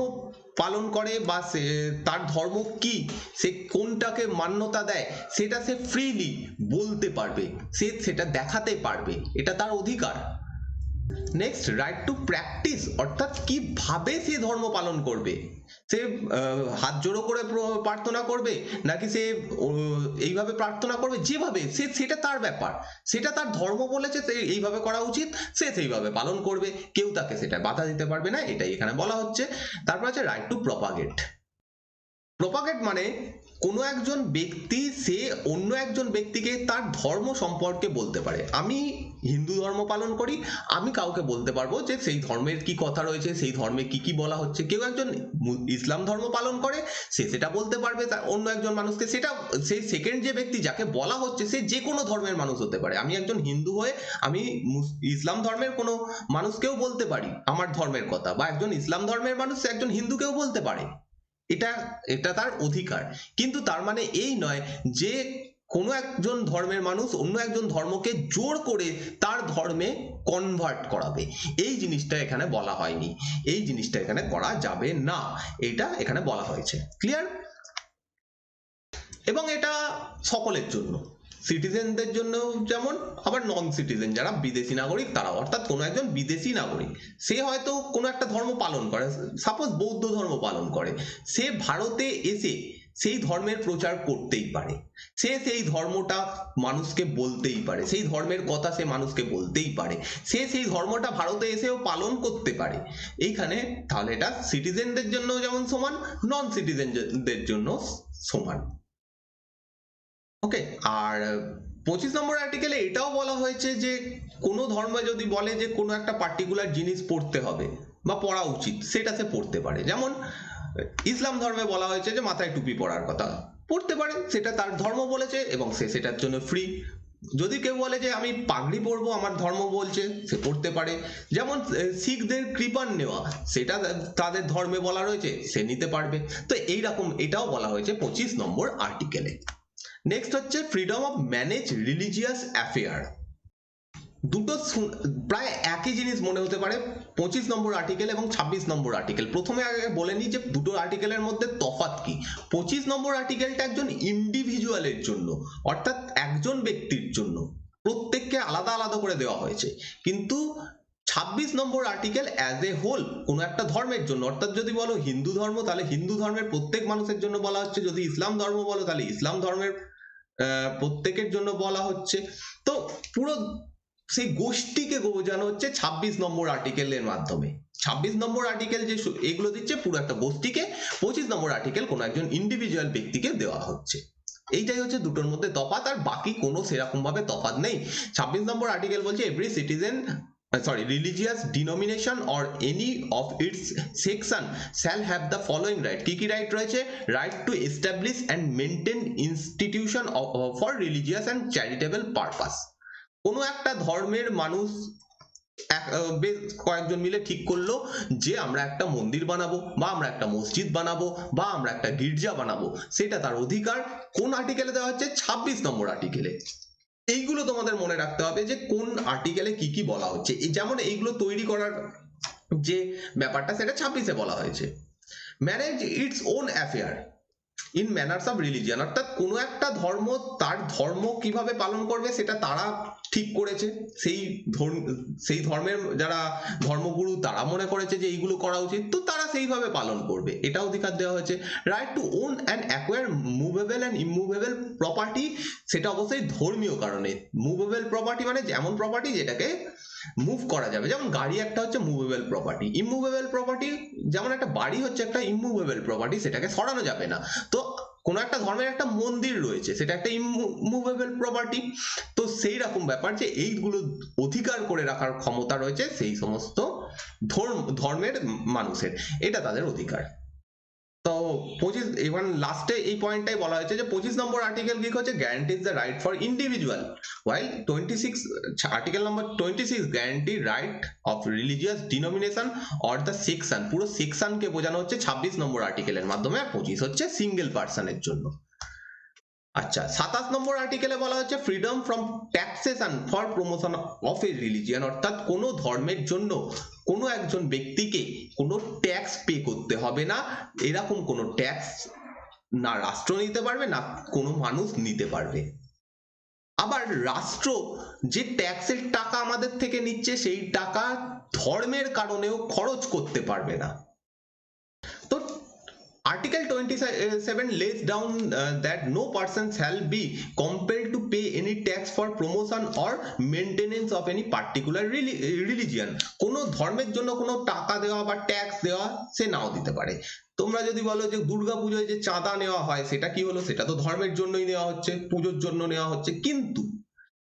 পালন করে বা সে তার ধর্ম কি, সে কোনটাকে মান্যতা দেয়, সেটা সে ফ্রিলি বলতে পারবে, সে সেটা দেখাতে পারবে, এটা তার অধিকার। নেক্সট রাইট টু প্র্যাকটিস, অর্থাৎ কিভাবে সে ধর্ম পালন করবে। সে হাত জোড়ো করে প্রার্থনা করবে, নাকি সে এইভাবে প্রার্থনা করবে, যেভাবে সে, সেটা তার ব্যাপার, সেটা তার ধর্ম বলেছে, সে এইভাবে করা উচিত, সে সেইভাবে পালন করবে, কেউ তাকে সেটা বাধা দিতে পারবে না, এটাই এখানে বলা হচ্ছে। তারপর আছে রাইট টু প্রপাগেট। প্রপাগেট মানে কোনো একজন ব্যক্তি সে অন্য একজন ব্যক্তিকে তার ধর্ম সম্পর্কে বলতে পারে। আমি হিন্দু ধর্ম পালন করি, আমি কাউকে বলতে পারবো যে সেই ধর্মের কি কথা রয়েছে, সেই ধর্মে কি কি বলা হচ্ছে। কেউ একজন ইসলাম ধর্ম পালন করে, সে সেটা বলতে পারবে তার অন্য একজন মানুষকে, সেটা সেই সেকেন্ড যে ব্যক্তি যাকে বলা হচ্ছে সে যে কোনো ধর্মের মানুষ হতে পারে। আমি একজন হিন্দু হয়ে আমি ইসলাম ধর্মের কোনো মানুষকেও বলতে পারি আমার ধর্মের কথা, বা একজন ইসলাম ধর্মের মানুষ সে একজন হিন্দুকেও বলতে পারে, এটা এটা তার অধিকার। কিন্তু তার মানে এই নয় যে কোনো একজন ধর্মের মানুষ অন্য একজন ধর্মকে জোর করে তার ধর্মে কনভার্ট করাবে, এই জিনিসটা এখানে বলা হয়নি, এই জিনিসটা এখানে করা যাবে না, এটা এখানে বলা হয়েছে। ক্লিয়ার? এবং এটা সকলের জন্য, সিটিজেনদের জন্য যেমন, আবার নন সিটিজেন যারা বিদেশি নাগরিক তারাও। অর্থাৎ কোনো একজন বিদেশি নাগরিক সে হয়তো কোনো একটা ধর্ম পালন করে, সাপোজ বৌদ্ধ ধর্ম পালন করে, সে ভারতে এসে সেই ধর্মের প্রচার করতেই পারে, সে সেই ধর্মটা মানুষকে বলতেই পারে, সেই ধর্মের কথা সে মানুষকে বলতেই পারে, সে সেই ধর্মটা ভারতে এসেও পালন করতে পারে এইখানে। তাহলে এটা সিটিজেনদের জন্য যেমন সমান, নন সিটিজেনদের জন্য সমান। ওকে। আর 25 নম্বর আর্টিকেলে এটাও বলা হয়েছে যে কোনো ধর্ম যদি বলে যে কোনো একটা পার্টিকুলার জিনিস পড়তে হবে বা পড়া উচিত, সেটা সে পড়তে পারে। যেমন ইসলাম ধর্মে বলা হয়েছে যে মাথায় টুপি পরার কথা, পড়তে পারে, সেটা তার ধর্ম বলেছে এবং সে সেটার জন্য ফ্রি। যদি কেউ বলে যে আমি পাগড়ি পরবো, আমার ধর্ম বলছে, সে পড়তে পারে। যেমন শিখদের কৃপান নেওয়া, সেটা তাদের ধর্মে বলা রয়েছে, সে নিতে পারবে। তো এইরকম এটাও বলা হয়েছে 25 নম্বর আর্টিকেলে। নেক্সট হচ্ছে freedom of manage religious affair. দুটো প্রায় একই জিনিস মনে হতে পারে, 25 নম্বর আর্টিকেল এবং 26 নম্বর আর্টিকেল। প্রথমে আগে বলে নিই যে দুটো আর্টিকেলের মধ্যে তফাৎ কি। 25 নম্বর আর্টিকেলটা একজন ইন্ডিভিজুয়ালের জন্য, অর্থাৎ একজন ব্যক্তির জন্য, প্রত্যেককে আলাদা আলাদা করে দেওয়া হয়েছে। কিন্তু 26 নম্বর আর্টিকেল অ্যাজ এ হোল কোনো একটা ধর্মের জন্য, অর্থাৎ যদি বলো হিন্দু ধর্ম তাহলে হিন্দু ধর্মের প্রত্যেক মানুষের জন্য বলা হচ্ছে, যদি ইসলাম ধর্ম বলো তাহলে ইসলাম ধর্মের প্রত্যেকের জন্য বলা হচ্ছে। তো পুরো সেই গোষ্ঠীকে বোঝানো হচ্ছে 26 নম্বর আর্টিকেলের মাধ্যমে। 26 নম্বর আর্টিকেল যে এগুলো দিচ্ছে পুরো একটা গোষ্ঠীকে, 25 নম্বর আর্টিকেল কোনো একজন ইন্ডিভিজুয়াল ব্যক্তিকে দেওয়া হচ্ছে। এইটাই হচ্ছে দুটোর মধ্যে তফাৎ, আর বাকি কোনো সেরকম ভাবে তফাৎ নেই। 26 নম্বর আর্টিকেল বলছে every citizen religious denomination or any of its section shall have the following right। কি কি রাইট রয়েছে? Right to establish and maintain institution for religious and charitable purpose. কোনো একটা ধর্মের মানুষ বেশ কয়েকজন মিলে ঠিক করলো যে আমরা একটা মন্দির বানাবো, বা আমরা একটা মসজিদ বানাবো, বা আমরা একটা গির্জা বানাবো, সেটা তার অধিকার। কোন আর্টিকেলে দেওয়া হচ্ছে? 26 নম্বর আর্টিকেলে। এইগুলো তোমাদের মনে রাখতে হবে যে কোন আর্টিকেলে কি কি বলা হচ্ছে। যেমন এইগুলো তৈরি করার যে ব্যাপারটা সেটা 26-এ বলা হয়েছে। Manage its own affair in manners of religion, অর্থাৎ কোনো একটা ধর্ম তার ধর্ম কিভাবে পালন করবে সেটা তারা ঠিক করেছে। সেই ধর্মের যারা ধর্মগুরু তারা মনে করেছে যে এইগুলো করা উচিত, তো তারা সেইভাবে পালন করবে, এটা অধিকার দেওয়া হয়েছে। Right to own and acquire movable and immovable property, সেটা অবশ্যই ধর্মীয় কারণে। মুভেবল প্রপার্টি মানে এমন প্রপার্টি যেটাকে মুভ করা যাবে, যেমন গাড়ি একটা হচ্ছে মুভেবল প্রপার্টি। ইমুভেবল প্রপার্টি যেমন একটা বাড়ি হচ্ছে একটা ইমুভেবল প্রপার্টি, সেটাকে সরানো যাবে না। তো কোনো একটা ধর্মের একটা মন্দির রয়েছে, সেটা একটা ইমুভেবল প্রপার্টি। তো সেই রকম ব্যাপার যে এইগুলো অধিকার করে রাখার ক্ষমতা রয়েছে সেই সমস্ত ধর্মের মানুষের, এটা তাদের অধিকার। তো 25 even লাস্টে এই পয়েন্টটাই বলা হয়েছে যে 25 নম্বর আর্টিকেল কি হচ্ছে guarantees the right for individual, while 26 article number 26 guarantee right of religious denomination or the section. পুরো সেকশনকে বোঝানো হচ্ছে 26 নম্বর আর্টিকেলের মাধ্যমে, আর 25 হচ্ছে সিঙ্গেল পার্সনের জন্য। আচ্ছা, 27 নম্বর আর্টিকেলে বলা হচ্ছে freedom from taxation for promotion of A religion, অর্থাৎ কোনো ধর্মের জন্য কোনো একজন ব্যক্তিকে কোনো ট্যাক্স পে করতে হবে না। এরকম কোনো ট্যাক্স না রাষ্ট্র নিতে পারবে, না কোনো মানুষ নিতে পারবে। আবার রাষ্ট্র যে ট্যাক্সের টাকা আমাদের থেকে নিচ্ছে সেই টাকা ধর্মের কারণেও খরচ করতে পারবে না। তো Article 27 lays down that no person shall be compelled to pay any tax for promotion or maintenance of any particular religion. কোনো ধর্মের জন্য কোনো টাকা দেওয়া বা ট্যাক্স দেওয়া সে নাও দিতে পারে। তোমরা যদি বলো যে দুর্গাপূজায় যে চাঁদা নেওয়া হয় সেটা কি হলো, সেটা তো ধর্মের জন্যই নেওয়া হচ্ছে, পুজোর জন্য নেওয়া হচ্ছে, কিন্তু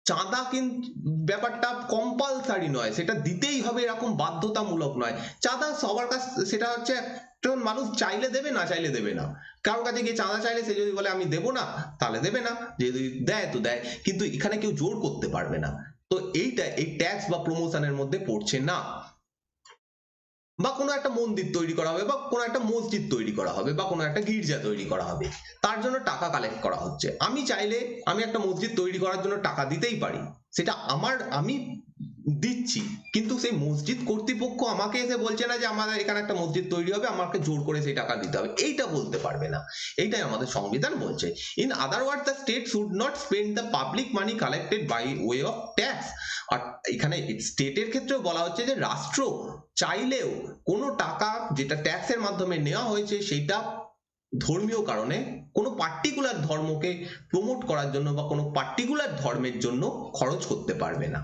চাঁদা কিন্তু ব্যাপারটা কম্পালসারি নয়, সেটা দিতেই হবে এরকম বাধ্যতামূলক নয়। চাঁদা সবার কাছে সেটা হচ্ছে যখন মানুষ চাইলে দেবে, না চাইলে দেবে না। কারোর কাছে গিয়ে চাঁদা চাইলে সে যদি বলে আমি দেবো না, তাহলে দেবে না, যদি দেয় তো দেয়, কিন্তু এখানে কেউ জোর করতে পারবে না। তো এইটা এই ট্যাক্স বা প্রমোশনের মধ্যে পড়ছে না। বা কোনো একটা মন্দির তৈরি করা হবে, বা কোনো একটা মসজিদ তৈরি করা হবে, বা কোনো একটা গির্জা তৈরি করা হবে, তার জন্য টাকা কালেক্ট করা হচ্ছে। আমি চাইলে আমি একটা মসজিদ তৈরি করার জন্য টাকা দিতেই পারি, সেটা আমি দিচ্ছি, কিন্তু সেই মসজিদ কর্তৃপক্ষ আমাকে এসে বলছে না যে আমাদের এখানে একটা মসজিদ তৈরি হবে, আমাকে জোর করে সেই টাকা দিতে হবে, এইটা বলতে পারবে না। এইটাই আমাদের সংবিধান বলছে। In other word, the state should not spend the public money collected by way of tax. আর এখানে স্টেটের ক্ষেত্রেও বলা হচ্ছে যে রাষ্ট্র চাইলেও কোনো টাকা যেটা ট্যাক্সের মাধ্যমে নেওয়া হয়েছে সেটা ধর্মীয় কারণে কোনো পার্টিকুলার ধর্মকে প্রমোট করার জন্য বা কোনো পার্টিকুলার ধর্মের জন্য খরচ করতে পারবে না।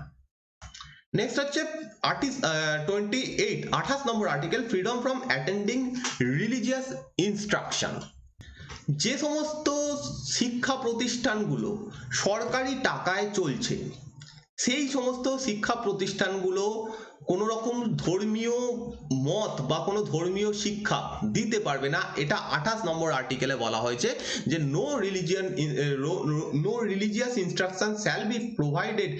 নেক্সট হচ্ছে 28 নম্বর article, freedom from attending religious instruction. যে সমস্ত শিক্ষা প্রতিষ্ঠানগুলো সরকারি টাকায় চলছে, সেই সমস্ত শিক্ষা প্রতিষ্ঠানগুলো কোনো রকম ধর্মীয় মত বা কোনো ধর্মীয় শিক্ষা দিতে পারবে না। এটা 28 নম্বর আর্টিকেলে বলা হয়েছে যে no religious instruction shall be provided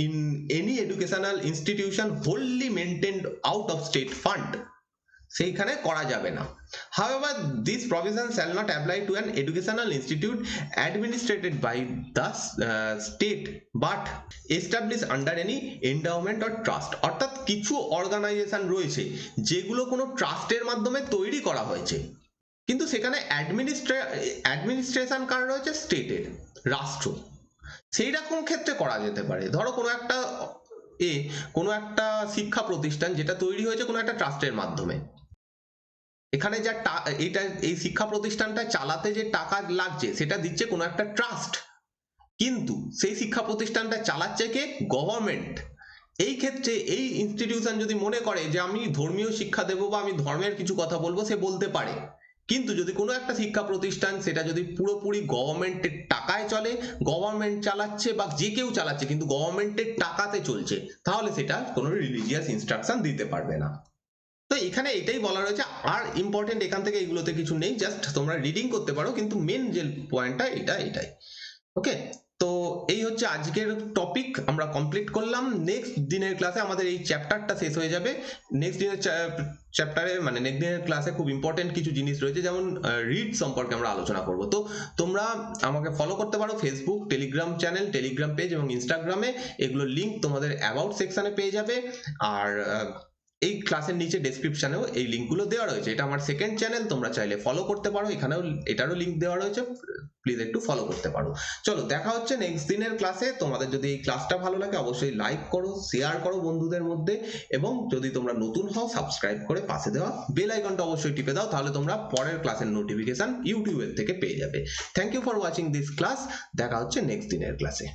in any educational institution wholly maintained out of state fund. সেইখানে করা যাবে না। However, this provision shall not apply to an educational institute administered by the state but established under any endowment or trust. অর্থাৎ কিছু organisation রয়েছে যেগুলো কোনো ট্রাস্টের মাধ্যমে তৈরি করা হয়েছে, কিন্তু সেখানে অ্যাডমিনিস্ট্রেশন কার রয়েছে, স্টেটের, রাষ্ট্র, সেই রকম ক্ষেত্রে করা যেতে পারে। ধরো কোনো একটা শিক্ষা প্রতিষ্ঠান যেটা তৈরি হয়েছে কোনো একটা ট্রাস্টের মাধ্যমে, এখানে যা এই শিক্ষা প্রতিষ্ঠানটা চালাতে যে টাকা লাগছে সেটা দিচ্ছে কোনো একটা ট্রাস্ট, কিন্তু সেই শিক্ষা প্রতিষ্ঠানটা চালাচ্ছে কে, গভর্নমেন্ট। এই ক্ষেত্রে এই ইনস্টিটিউশন যদি মনে করে যে আমি ধর্মীয় শিক্ষা দেবো বা আমি ধর্মের কিছু কথা বলবো, সে বলতে পারে। কিন্তু যদি কোনো একটা শিক্ষা প্রতিষ্ঠান সেটা যদি পুরোপুরি গভর্নমেন্টের টাকায় চলে, গভর্নমেন্ট চালাচ্ছে বা যে কেউ চালাচ্ছে কিন্তু গভর্নমেন্টের টাকাতে চলছে, তাহলে সেটা কোনো রিলিজিয়াস ইনস্ট্রাকশন দিতে পারবে না। তো এখানে এটাই বলা রয়েছে, আর ইম্পর্টেন্ট এখান থেকে এগুলোতে কিছু নেই, জাস্ট তোমরা রিডিং করতে পারো, কিন্তু মেন যে পয়েন্টটা এটাই। ওকে, তো এই হচ্ছে আজকের টপিক, আমরা কমপ্লিট করলাম। নেক্সট দিনের ক্লাসে আমাদের এই চ্যাপ্টারটা শেষ হয়ে যাবে। নেক্সট দিনের চ্যাপ্টারে মানে নেক্সট দিনের ক্লাসে খুব ইম্পর্টেন্ট কিছু জিনিস রয়েছে, যেমন রিড সম্পর্কে আমরা আলোচনা করব। তো তোমরা আমাকে ফলো করতে পারো Facebook, Telegram channel, Telegram page এবং ইনস্টাগ্রামে, এগুলোর লিঙ্ক তোমাদের অ্যাবাউট সেকশনে পেয়ে যাবে। আর এই ক্লাসের নিচে ডেসক্রিপশনেও এই লিঙ্কগুলো দেওয়া রয়েছে। এটা আমার সেকেন্ড চ্যানেল, তোমরা চাইলে ফলো করতে পারো, এখানেও এটারও লিঙ্ক দেওয়া রয়েছে, প্লিজ একটু ফলো করতে পারো। চলো, দেখা হচ্ছে নেক্সট দিনের ক্লাসে। তোমাদের যদি এই ক্লাসটা ভালো লাগে অবশ্যই লাইক করো, শেয়ার করো বন্ধুদের মধ্যে, এবং যদি তোমরা নতুন হও সাবস্ক্রাইব করে পাশে দেওয়া বেল আইকনটা অবশ্যই টিপে দাও, তাহলে তোমরা পরের ক্লাসের নোটিফিকেশন ইউটিউবের থেকে পেয়ে যাবে। Thank you for watching this class. দেখা হচ্ছে নেক্সট দিনের ক্লাসে।